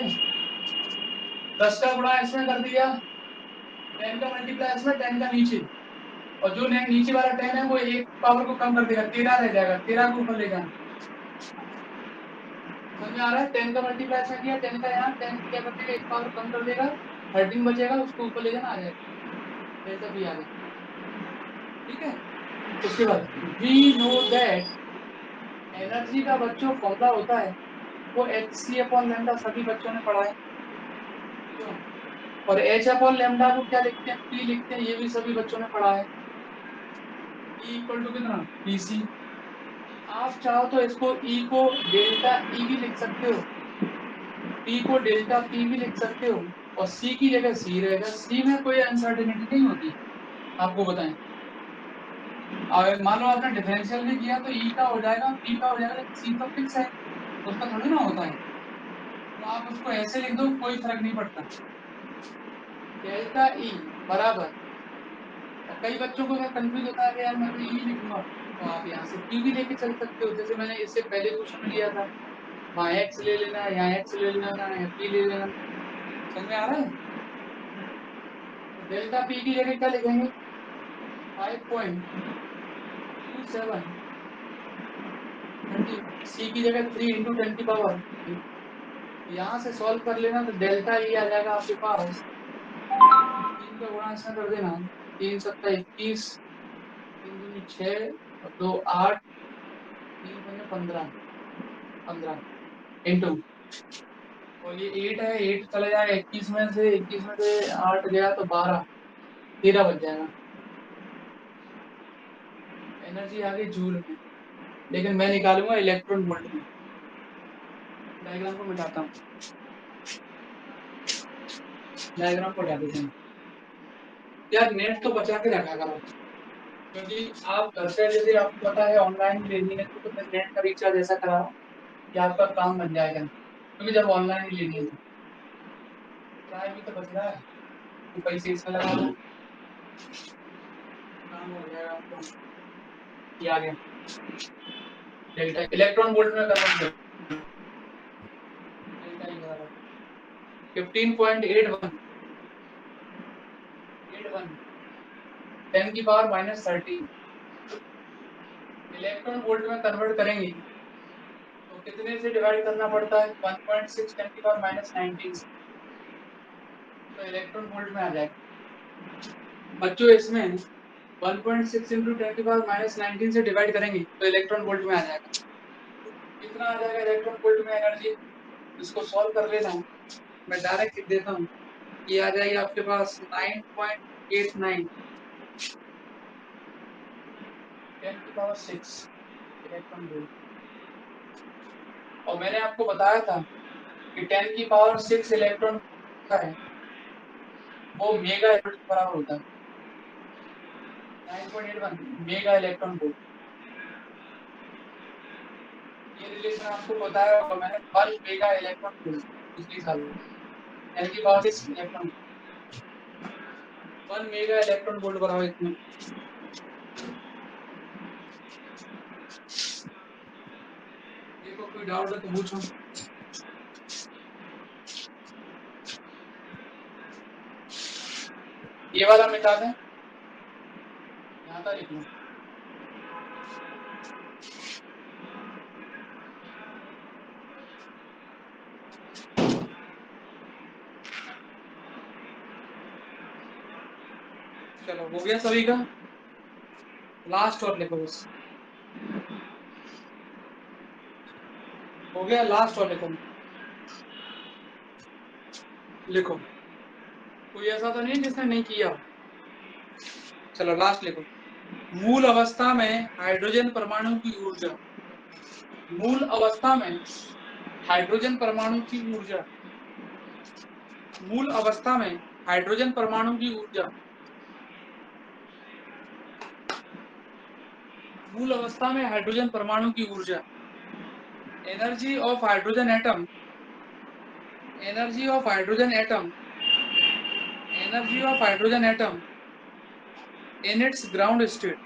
10 का गुणा इसमें कर दिया, 10 का मल्टीप्लाई इसमें 10 का नीचे, और जो नीचे वाला 10 है वो एक पावर को कम कर देगा, 13 रह जाएगा, 13 को ऊपर ले जाना। समझ में आ रहा है, 10 का मल्टीप्लाई इसमें किया, 10 का यहाँ, 10 क्या कर देगा, एक पावर कम कर देगा, 13 बचेगा, उसको ऊपर ले जाना, आ जाएगा डेल्टा भी आ गया। ठीक है, उसके बाद वी नो दैट एनर्जी का बच्चों फॉर्मूला होता है वो hc अपॉन लैम्डा, सभी बच्चों ने पढ़ा है क्यों, और h अपॉन लैम्डा को क्या लिखते हैं, p लिखते हैं, ये भी सभी बच्चों ने पढ़ा है, E इक्वल टू कितना pc। आप चाहो तो इसको E को डेल्टा E भी लिख सकते हो, P को डेल्टा P भी लिख सकते हो, और C की जगह C रहेगा, C में कोई अनसर्टेनिटी नहीं होती, आपको बताएं। अगर मान लो आपने डिफरेंशियल भी किया तो E का हो जाएगा, P का हो जाएगा, लेकिन C तो फिक्स है, उसका थोड़ी ना होता है, तो आप उसको ऐसे लिख दो, कोई फर्क नहीं पड़ता, डेल्टा E बराबर। और कई बच्चों को कंफ्यूज होता है कि यार मैं तो E लिखूंगा, तो आप यहाँ से P भी लेके चल सकते हो, जैसे मैंने इससे पहले क्वेश्चन में लिया था, वहाँ x ले लेना है, यहाँ x ले लेना है, p ले लेना, समझ में आ रहा है। तो डेल्टा p की जगह क्या लिखेंगे 5.27 30, c की जगह 3 इंटू 10 की पावर, यहाँ से सॉल्व कर लेना, तो डेल्टा e आ जाएगा आपके पास, 3 का गुणा इसमें कर देना, 3 सत्ता 21, 3 दूनी 6 और 2 8, 3 पंजे 15 15 इंटू, और ये 8 है, 8 चला जाएगा 21 में से, 21 में से 8 गया तो 12, 13 बच जाएगा। एनर्जी आ गई जूल में, लेकिन मैं निकालूंगा इलेक्ट्रॉन वोल्ट में। डायग्राम को मिटाता हूँ, डायग्राम को हटा देते हैं यार, नेट तो बचा के रखा करो, क्योंकि आप घर से यदि आपको पता है ऑनलाइन लेनी है तो फिर नेट का रिचार्ज ऐसा कराओ कि आपका काम बन जाएगा, क्योंकि जब ऑनलाइन लेनी है तो किराया भी तो बच रहा है, तो पैसे इसमें लगा दो, काम हो जाएगा आपका। ये आ गया डेल्टा इलेक्ट्रॉन वोल्ट में कन्वर्ट कर, डेल्टा ई बराबर 15.81 10 की पावर माइनस 13, इलेक्ट्रॉन वोल्ट में कन्वर्ट करेंगे तो कितने से डिवाइड करना पड़ता है 1.6 10 की पावर माइनस 19 से, तो इलेक्ट्रॉन वोल्ट में आ जाएगा बच्चों। इसमें 1.6 इंटू 10 की पावर माइनस 19 से डिवाइड करेंगे तो इलेक्ट्रॉन वोल्ट में आ जाएगा, कितना आ जाएगा इलेक्ट्रॉन वोल्ट में एनर्जी, इसको सॉल्व कर लेना, मैं डायरेक्ट लिख देता हूँ, ये आ जाएगी आपके पास 9.89 10 की पावर 6 इलेक्ट्रॉन वोल्ट। और मैंने आपको बताया था कि 10 की पावर 6 इलेक्ट्रॉन का है वो मेगा वोल्ट के बराबर होता है, 9.81 मेगा इलेक्ट्रॉन वोल्ट। ये रिलेशन आपको बताया होगा मैंने, 1 मेगा इलेक्ट्रॉन वोल्ट पिछली साल, 10 की power 6 electron, 1 mega electron volt बराबर इतना। देखो कोई डाउट है तो पूछो। ये वाला मिटा दें, यहाँ था लिख लो, चलो हो गया सभी का, लास्ट और लिखो बस, हो गया, लास्ट और लिखो, लिखो, कोई ऐसा तो नहीं जिसने नहीं किया। चलो लास्ट लिखो, मूल अवस्था में हाइड्रोजन परमाणु की ऊर्जा, मूल अवस्था में हाइड्रोजन परमाणु की ऊर्जा, मूल अवस्था में हाइड्रोजन परमाणु की ऊर्जा, मूल अवस्था में हाइड्रोजन परमाणु की ऊर्जा, energy of hydrogen atom, energy of hydrogen atom, energy of hydrogen atom in its ground state,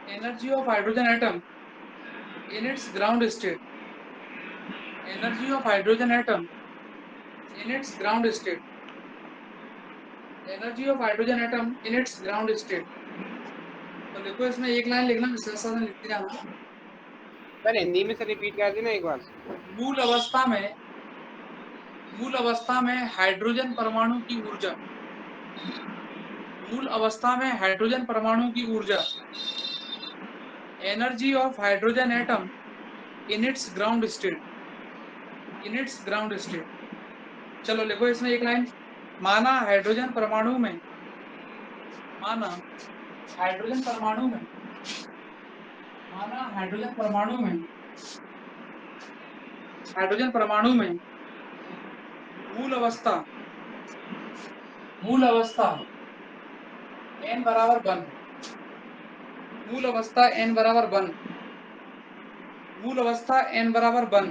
energy of hydrogen atom in its ground state, energy of hydrogen atom in its ground state, energy of hydrogen atom in its ground state. तो देखो इसमें एक लाइन लिखना, विशेषण लिखते जाना। सर हिंदी में से रिपीट कर देना एक बार। मूल अवस्था में, मूल अवस्था में हाइड्रोजन परमाणु की ऊर्जा, मूल अवस्था में हाइड्रोजन परमाणु की ऊर्जा, energy of hydrogen atom in its ground state, in its ground state. चलो लिखो इसमें एक लाइन, माना हाइड्रोजन परमाणु में, माना हाइड्रोजन परमाणु में, माना हाइड्रोजन परमाणु में, हाइड्रोजन परमाणु में मूल अवस्था, मूल अवस्था n बराबर 1, मूल अवस्था n बराबर 1, मूल अवस्था n बराबर 1,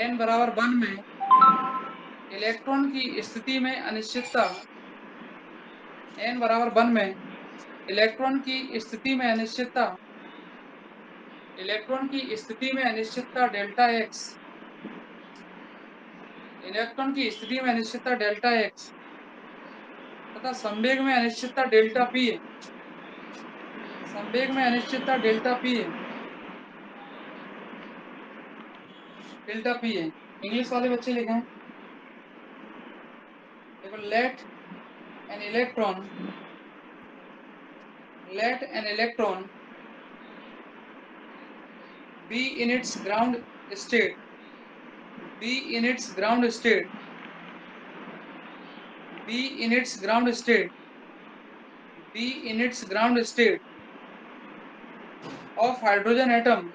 n बराबर 1 में इलेक्ट्रॉन की स्थिति में अनिश्चितता, n बराबर 1 में इलेक्ट्रॉन की स्थिति में अनिश्चितता, इलेक्ट्रॉन की स्थिति में अनिश्चितता डेल्टा x, इलेक्ट्रॉन की स्थिति में अनिश्चितता डेल्टा x तथा संवेग में अनिश्चितता डेल्टा p है, संवेग में अनिश्चितता डेल्टा p है, डेल्टा p है। इंग्लिश वाले बच्चे लिखें, देखो let an electron, let an electron be in its ground state, be in its ground state, be in its ground state, be in its ground state of hydrogen atom,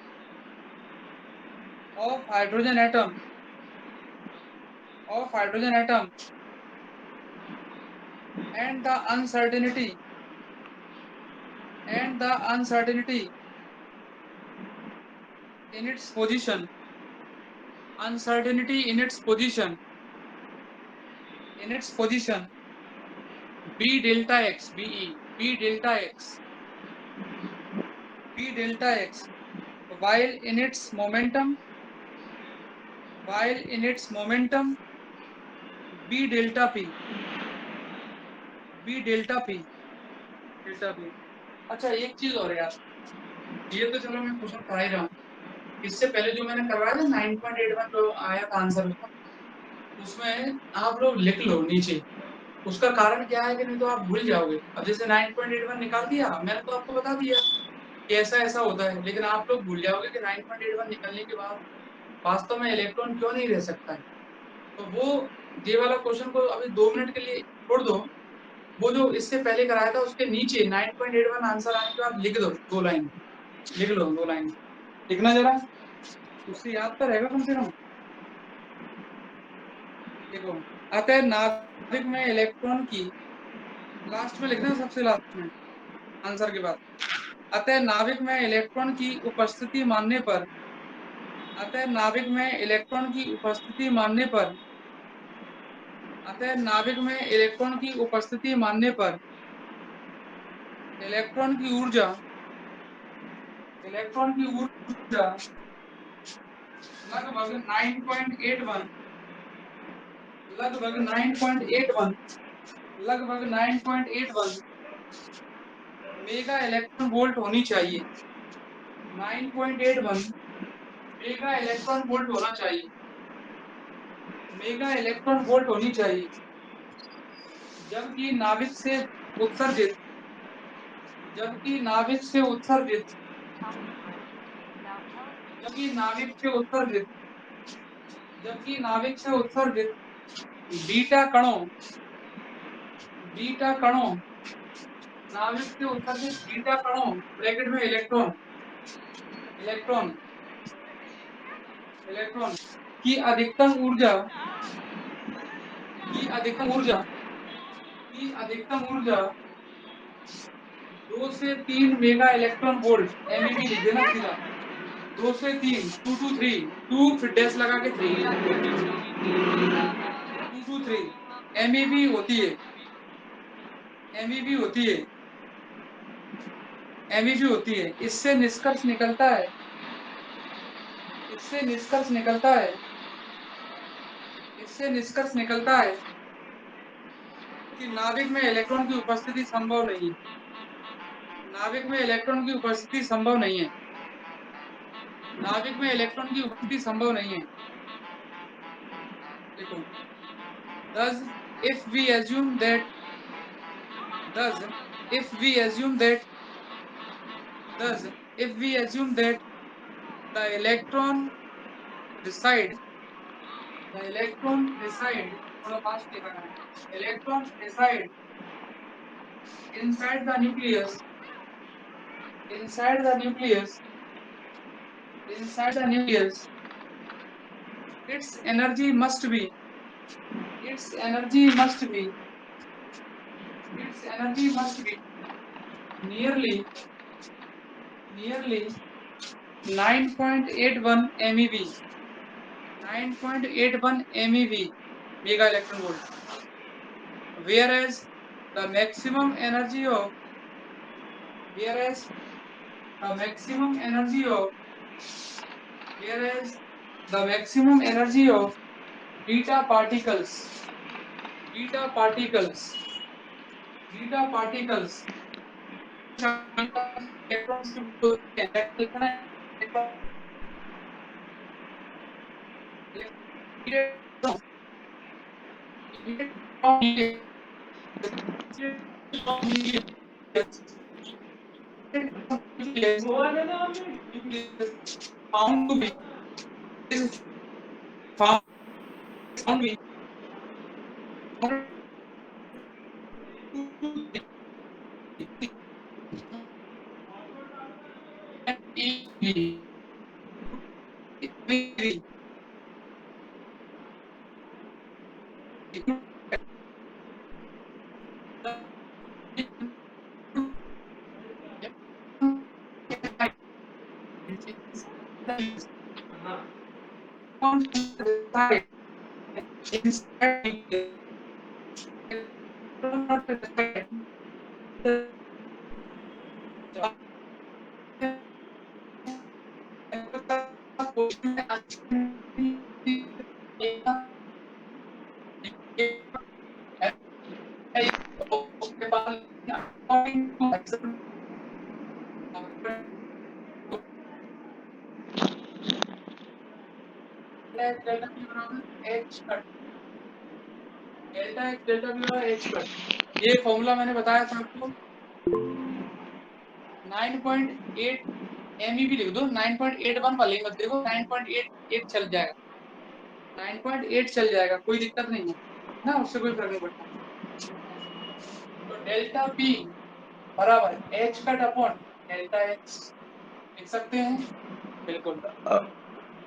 of hydrogen atom, of hydrogen atom and the uncertainty, and the uncertainty in its position, uncertainty in its position, in its position b delta x, be b delta x, b delta x while in its momentum, while in its momentum b delta p, b delta p, delta p। अच्छा एक चीज और यार, ये तो चलो मैं क्वेश्चन करा ही रहा हूँ, इससे पहले जो मैंने करवाया था 9.81 जो आया था आंसर उसका, उसमें आप लोग लिख लो नीचे, उसका कारण क्या है कि नहीं तो आप भूल जाओगे। अब जैसे 9.81 निकाल दिया, मैंने तो आपको बता दिया कि ऐसा ऐसा होता है, लेकिन आप लोग भूल जाओगे कि 9.81 निकलने के बाद वास्तव में इलेक्ट्रॉन क्यों नहीं रह सकता है। तो वो ये वाला क्वेश्चन को अभी 2 मिनट के लिए छोड़ दो, वो जो इससे पहले कराया था उसके नीचे 9.81 आंसर आने के बाद लिख दो, 2 लाइन लिख लो, 2 लाइन लिखना जरा, उससे याद तो रहेगा कम से कम। देखो, अतः नाभिक में इलेक्ट्रॉन की, लास्ट में लिखना, सबसे लास्ट में आंसर के बाद, अतः नाभिक में इलेक्ट्रॉन की उपस्थिति मानने पर, अतः नाभिक में इलेक्ट्रॉन की उपस्थिति मानने पर, अतः नाभिक में इलेक्ट्रॉन की उपस्थिति मानने पर इलेक्ट्रॉन की ऊर्जा, इलेक्ट्रॉन की ऊर्जा लगभग 9.81, लगभग 9.81, लगभग 9.81 मेगा इलेक्ट्रॉन वोल्ट होनी चाहिए, 9.81 मेगा इलेक्ट्रॉन वोल्ट होना चाहिए, मेगा इलेक्ट्रॉन वोल्ट होनी चाहिए। जबकि नाभिक से उत्सर्जित जबकि नाभिक से उत्सर्जित जबकि नाभिक से उत्सर्जित जबकि नाभिक से उत्सर्जित बीटा कणों नाभिक से उत्सर्जित बीटा कणों ब्रैकेट में इलेक्ट्रॉन की अधिकतम ऊर्जा 2 से 3 मेगा इलेक्ट्रॉन वोल्ट एमईवी लिख देना सीधा 2 से 3 2 to 3 2 फिर डैश लगा के 3 2 to 3 एमईवी होती है इससे निष्कर्ष निकलता है कि नाभिक में इलेक्ट्रॉन की उपस्थिति संभव नहीं है नाभिक में इलेक्ट्रॉन की उपस्थिति संभव नहीं है देखो thus if we assume that the electron reside थोड़ा फास्ट लिखा है electron reside inside the nucleus its energy must be nearly 9.81 MeV mega electron volt whereas the maximum energy of beta particles found to be ये फॉर्मूला मैंने बताया था आपको 9.8 MeV लिख दो 9.81 वाले मत देखो 9.88 चल जाएगा 9.8 चल जाएगा कोई दिक्कत नहीं है ना उससे कोई फर्क नहीं पड़ता तो डेल्टा P बराबर H cut upon delta X लिख सकते हैं बिल्कुल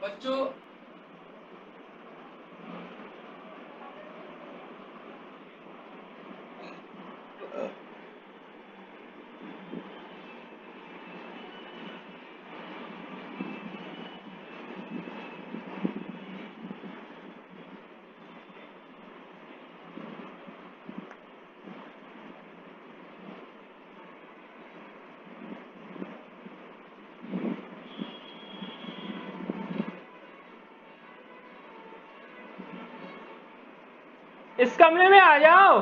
बच्चों इस कमरे में आ जाओ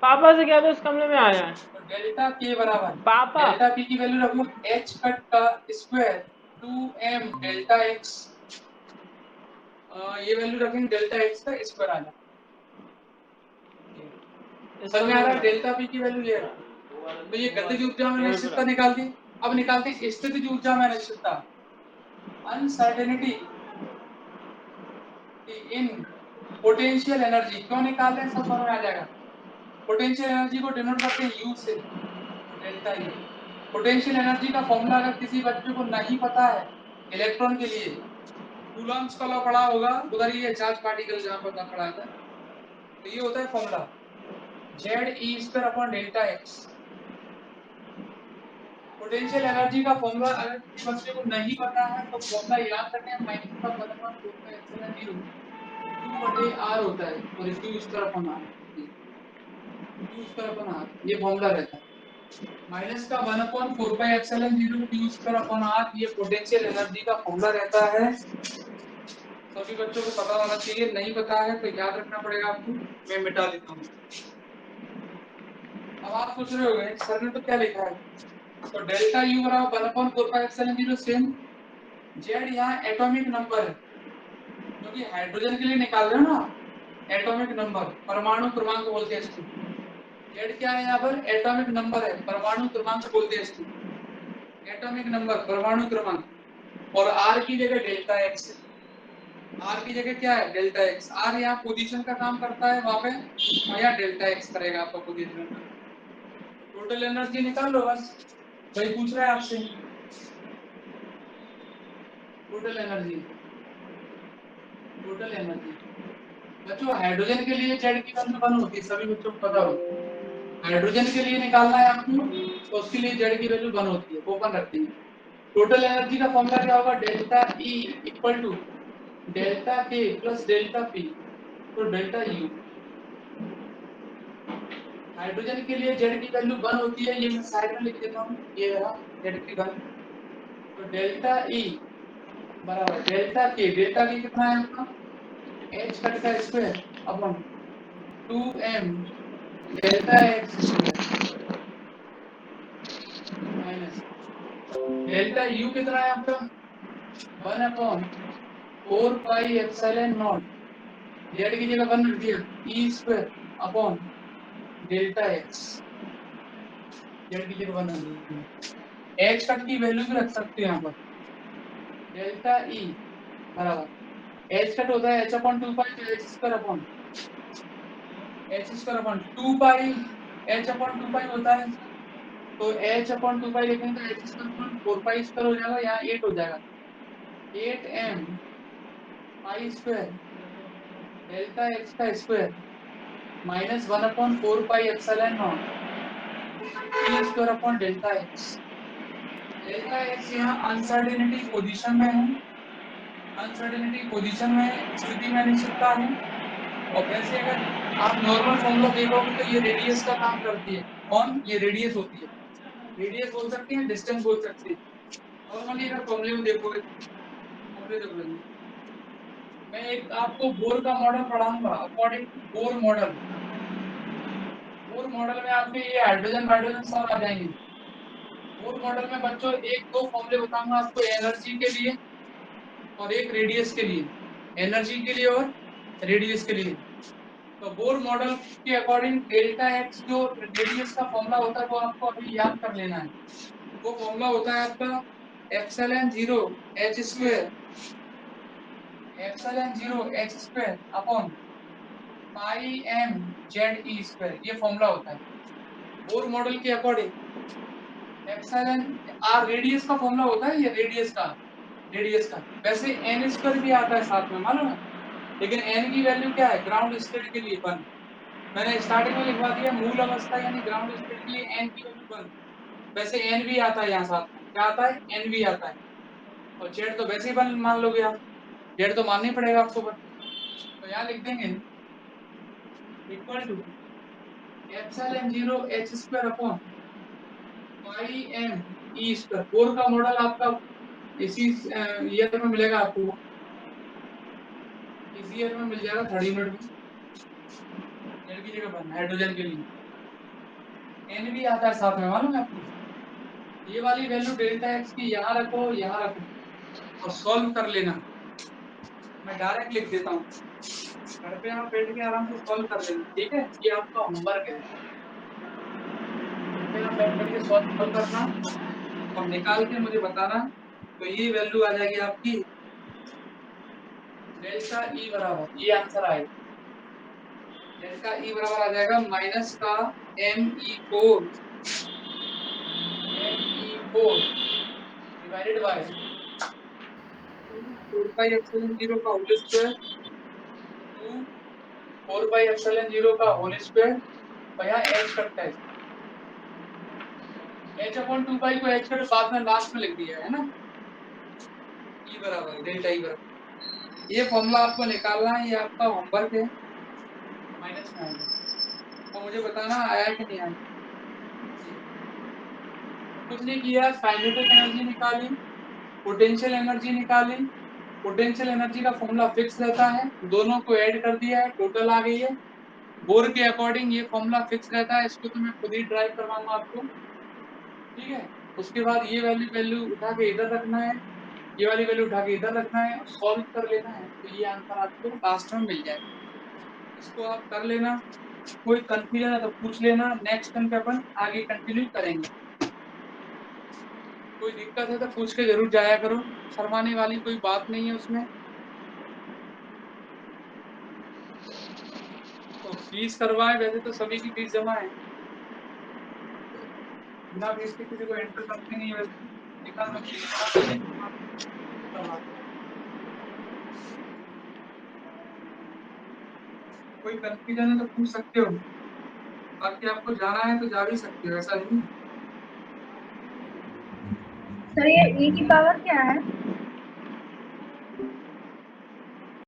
पापा से कह दो इस कमरे में आ जाए डेल्टा के बराबर पापा डेल्टा पी की वैल्यू रख लो एच कट का स्क्वायर 2m डेल्टा एक्स ये वैल्यू रखेंगे डेल्टा एक्स का स्क्वायर आ जाए। समझ में आ रहा है? डेल्टा पी की वैल्यू ये है। तो ये गतिज ऊर्जा में अनिश्चितता निकाल दी। अब निकालते हैं स्थितिज ऊर्जा में अनिश्चितता, अनसर्टेनिटी इन पोटेंशियल एनर्जी। क्यों निकाल रहे हैं सब समझ में आ जाएगा। पोटेंशियल एनर्जी को डिनोट करते हैं यू से, तो डेल्टा यू। पोटेंशियल एनर्जी का फॉर्मूला अगर किसी बच्चे को नहीं पता है इलेक्ट्रॉन के लिए, कूलम्ब्स का लॉ पढ़ा होगा उधर, ये चार्ज पार्टिकल जहां पता पढ़ा था, तो ये होता है फॉर्मूला Z(E)/डेल्टा एक्स। पोटेंशियल एनर्जी का फॉर्मूला अगर किसी बच्चे को नहीं पता है तो फॉर्मूला याद रखें, माइनस का 1/4πε0 Q/R होता है, और Q²/R, Q²/R ये फॉर्मूला रहता है। माइनस का 1/4πε0 Q²/R ये पोटेंशियल एनर्जी का फॉर्मूला रहता है। सभी बच्चों को पता होना चाहिए, नहीं पता है तो याद रखना पड़ेगा आपको। मैं मिटा देता हूँ। अब आप पूछ रहे होंगे सर ने तो क्या लिखा है, तो डेल्टा यू बराबर 1/4πε0 सेम। जेड यहाँ एटॉमिक नंबर है, क्योंकि हाइड्रोजन के लिए निकाल रहे हो ना, एटॉमिक नंबर, परमाणु क्रमांक बोलते हैं इसको। जेड क्या है यहाँ पर, एटॉमिक नंबर है, परमाणु क्रमांक बोलते हैं इसको, एटॉमिक नंबर, परमाणु क्रमांक। और आर की जगह डेल्टा एक्स है, आर की जगह क्या है डेल्टा एक्स। आर यहाँ पोजीशन का काम करता है वहां पे, और यहाँ डेल्टा एक्स करेगा आपका पोजीशन का। टोटल एनर्जी निकाल लो बस, वही पूछ रहा है आपसे। टोटल एनर्जी, टोटल एनर्जी बच्चों, हाइड्रोजन के लिए जेड की वैल्यू 1 होती है, सभी बच्चों को पता हो। हाइड्रोजन के लिए निकालना है आपको तो उसके लिए जेड की वैल्यू 1 होती है, ओपन रखते हैं। टोटल एनर्जी का फॉर्मूला क्या होगा, delta E equal to delta K plus delta P, तो डेल्टा यू। हाइड्रोजन के लिए जेड की वैल्यू 1 होती है, ये मैं साइड में लिख देता हूँ, ये रहा जेड की 1। तो डेल्टा ई बराबर डेल्टा के कितना है आपका, एच कट का square upon 2m delta x square minus delta U कितना है आपका 1/4πε0, जेड की जगह 1 रख दिया, E square upon delta x, z की जगह 1 रख दिया। एच कट की वैल्यू भी रख सकते हैं यहाँ पर, डेल्टा ई बराबर एच कट होता है h/2 तो h² अपॉन 2 h/2 होता है, तो h/2 लिखेंगे तो h²/4π² हो जाएगा, यहाँ 8 हो जाएगा, 8m pi square delta x का square minus 1/4πε0 T² upon delta x. Delta x यहाँ अनसर्टेनिटी पोजीशन में है, अनसर्टेनिटी पोजीशन में स्थिति में अनिश्चितता है। और वैसे अगर आप नॉर्मल फॉर्मूला देखोगे तो ये रेडियस का काम करती है, कौन, ये रेडियस होती है, रेडियस बोल सकते हैं, डिस्टेंस बोल सकते हैं। नॉर्मली अगर फॉर्मूले में देखोगे, फॉर्मूले देखोगे, मैं एक आपको बोर का मॉडल पढ़ाऊंगा, according to Bohr model. Bohr model में आपके ये हाइड्रोजन सब आ जाएंगे। बोर मॉडल में बच्चों एक दो फॉर्मूले बताऊंगा आपको, एनर्जी के लिए और एक रेडियस के लिए, एनर्जी के लिए और रेडियस के लिए। तो बोर मॉडल के अकॉर्डिंग डेल्टा एक्स जो रेडियस का फॉर्मूला होता है वो आपको अभी याद कर लेना है। वो फॉर्मूला होता है आपका ε0 h² upon pi m ZE², ये फॉर्मूला होता है बोर मॉडल के अकॉर्डिंग। एप्सिलॉन आर रेडियस का फॉर्मूला होता है, ये रेडियस का वैसे n² भी आता है साथ में, मालूम है, लेकिन n की वैल्यू क्या है, ग्राउंड स्टेट के लिए 1। मैंने स्टार्टिंग में लिखवा दिया, मूल अवस्था यानी ग्राउंड स्टेट के लिए n की वैल्यू 1। वैसे n भी आता है यहाँ साथ में, क्या आता है, n भी आता है। और जेड तो वैसे ही मान लोगे आप, जेड तो मानना ही पड़ेगा आपको, तो यहाँ लिख देंगे equal to ε0 h² upon pi m E²। Bohr का मॉडल आपका इसी ईयर में मिलेगा आपको, इस ईयर में मिल जाएगा 3rd यूनिट में, जेड की जगह पर हाइड्रोजन के लिए n भी आता है साथ में, मालूम है आपको। ये वाली वैल्यू डेल्टा एक्स की यहाँ रखो, यहाँ रखो और सॉल्व कर लेना। मैं डायरेक्ट लिख देता हूँ, घर पे आप बैठ के आराम से सॉल्व कर लेना, ठीक है। ये आपका होमवर्क है, घर पे आप बैठ के सॉल्व करना और निकाल के मुझे बताना। तो ये वैल्यू आ जाएगी आपकी डेल्टा ई बराबर, ये आंसर आएगा, डेल्टा ई बराबर आ जाएगा माइनस का ME4 divided by 4 pi epsilon 0 का होल स्क्वायर 2 4 पाई एप्सिलॉन 0 का होल स्क्वायर और यहाँ h कटता है, h/2 पाई को h कट बाद में लास्ट में लिख दिया है ना, ई बराबर डेल्टा ई बराबर। ये फॉर्मूला आपको निकालना है, ये आपका होमवर्क है, माइनस में आएगा और मुझे बताना आया कि नहीं आया। तो कुछ नहीं किया, काइनेटिक एनर्जी निकाली, पोटेंशियल एनर्जी निकाली, पोटेंशियल एनर्जी का फॉर्मूला फिक्स रहता है, दोनों को ऐड कर दिया है, टोटल आ गई है। बोर के अकॉर्डिंग ये फॉर्मूला फिक्स रहता है, इसको तो मैं खुद ही ड्राइव करवाऊंगा आपको, ठीक है। उसके बाद ये वैल्यू वैल्यू उठा के इधर रखना है, ये वाली वैल्यू उठा के इधर रखना है और सॉल्व कर लेना है, तो ये आंसर आपको लास्ट में मिल जाएगा। इसको आप कर लेना, कोई कंफ्यूजन है तो पूछ लेना, नेक्स्ट टाइम पे अपन आगे कंटिन्यू करेंगे। कोई दिक्कत है तो पूछ के जरूर जाया करो, शर्माने वाली कोई बात नहीं है उसमें। तो फीस करवाए, वैसे तो सभी की फीस जमा है, बिना फीस के किसी को एंटर करते नहीं है वैसे, निकाल कोई कंफ्यूजन है तो पूछ सकते हो, बाकी आपको जाना है तो जा भी सकते हो, ऐसा नहीं। सर ये ई की पावर क्या है?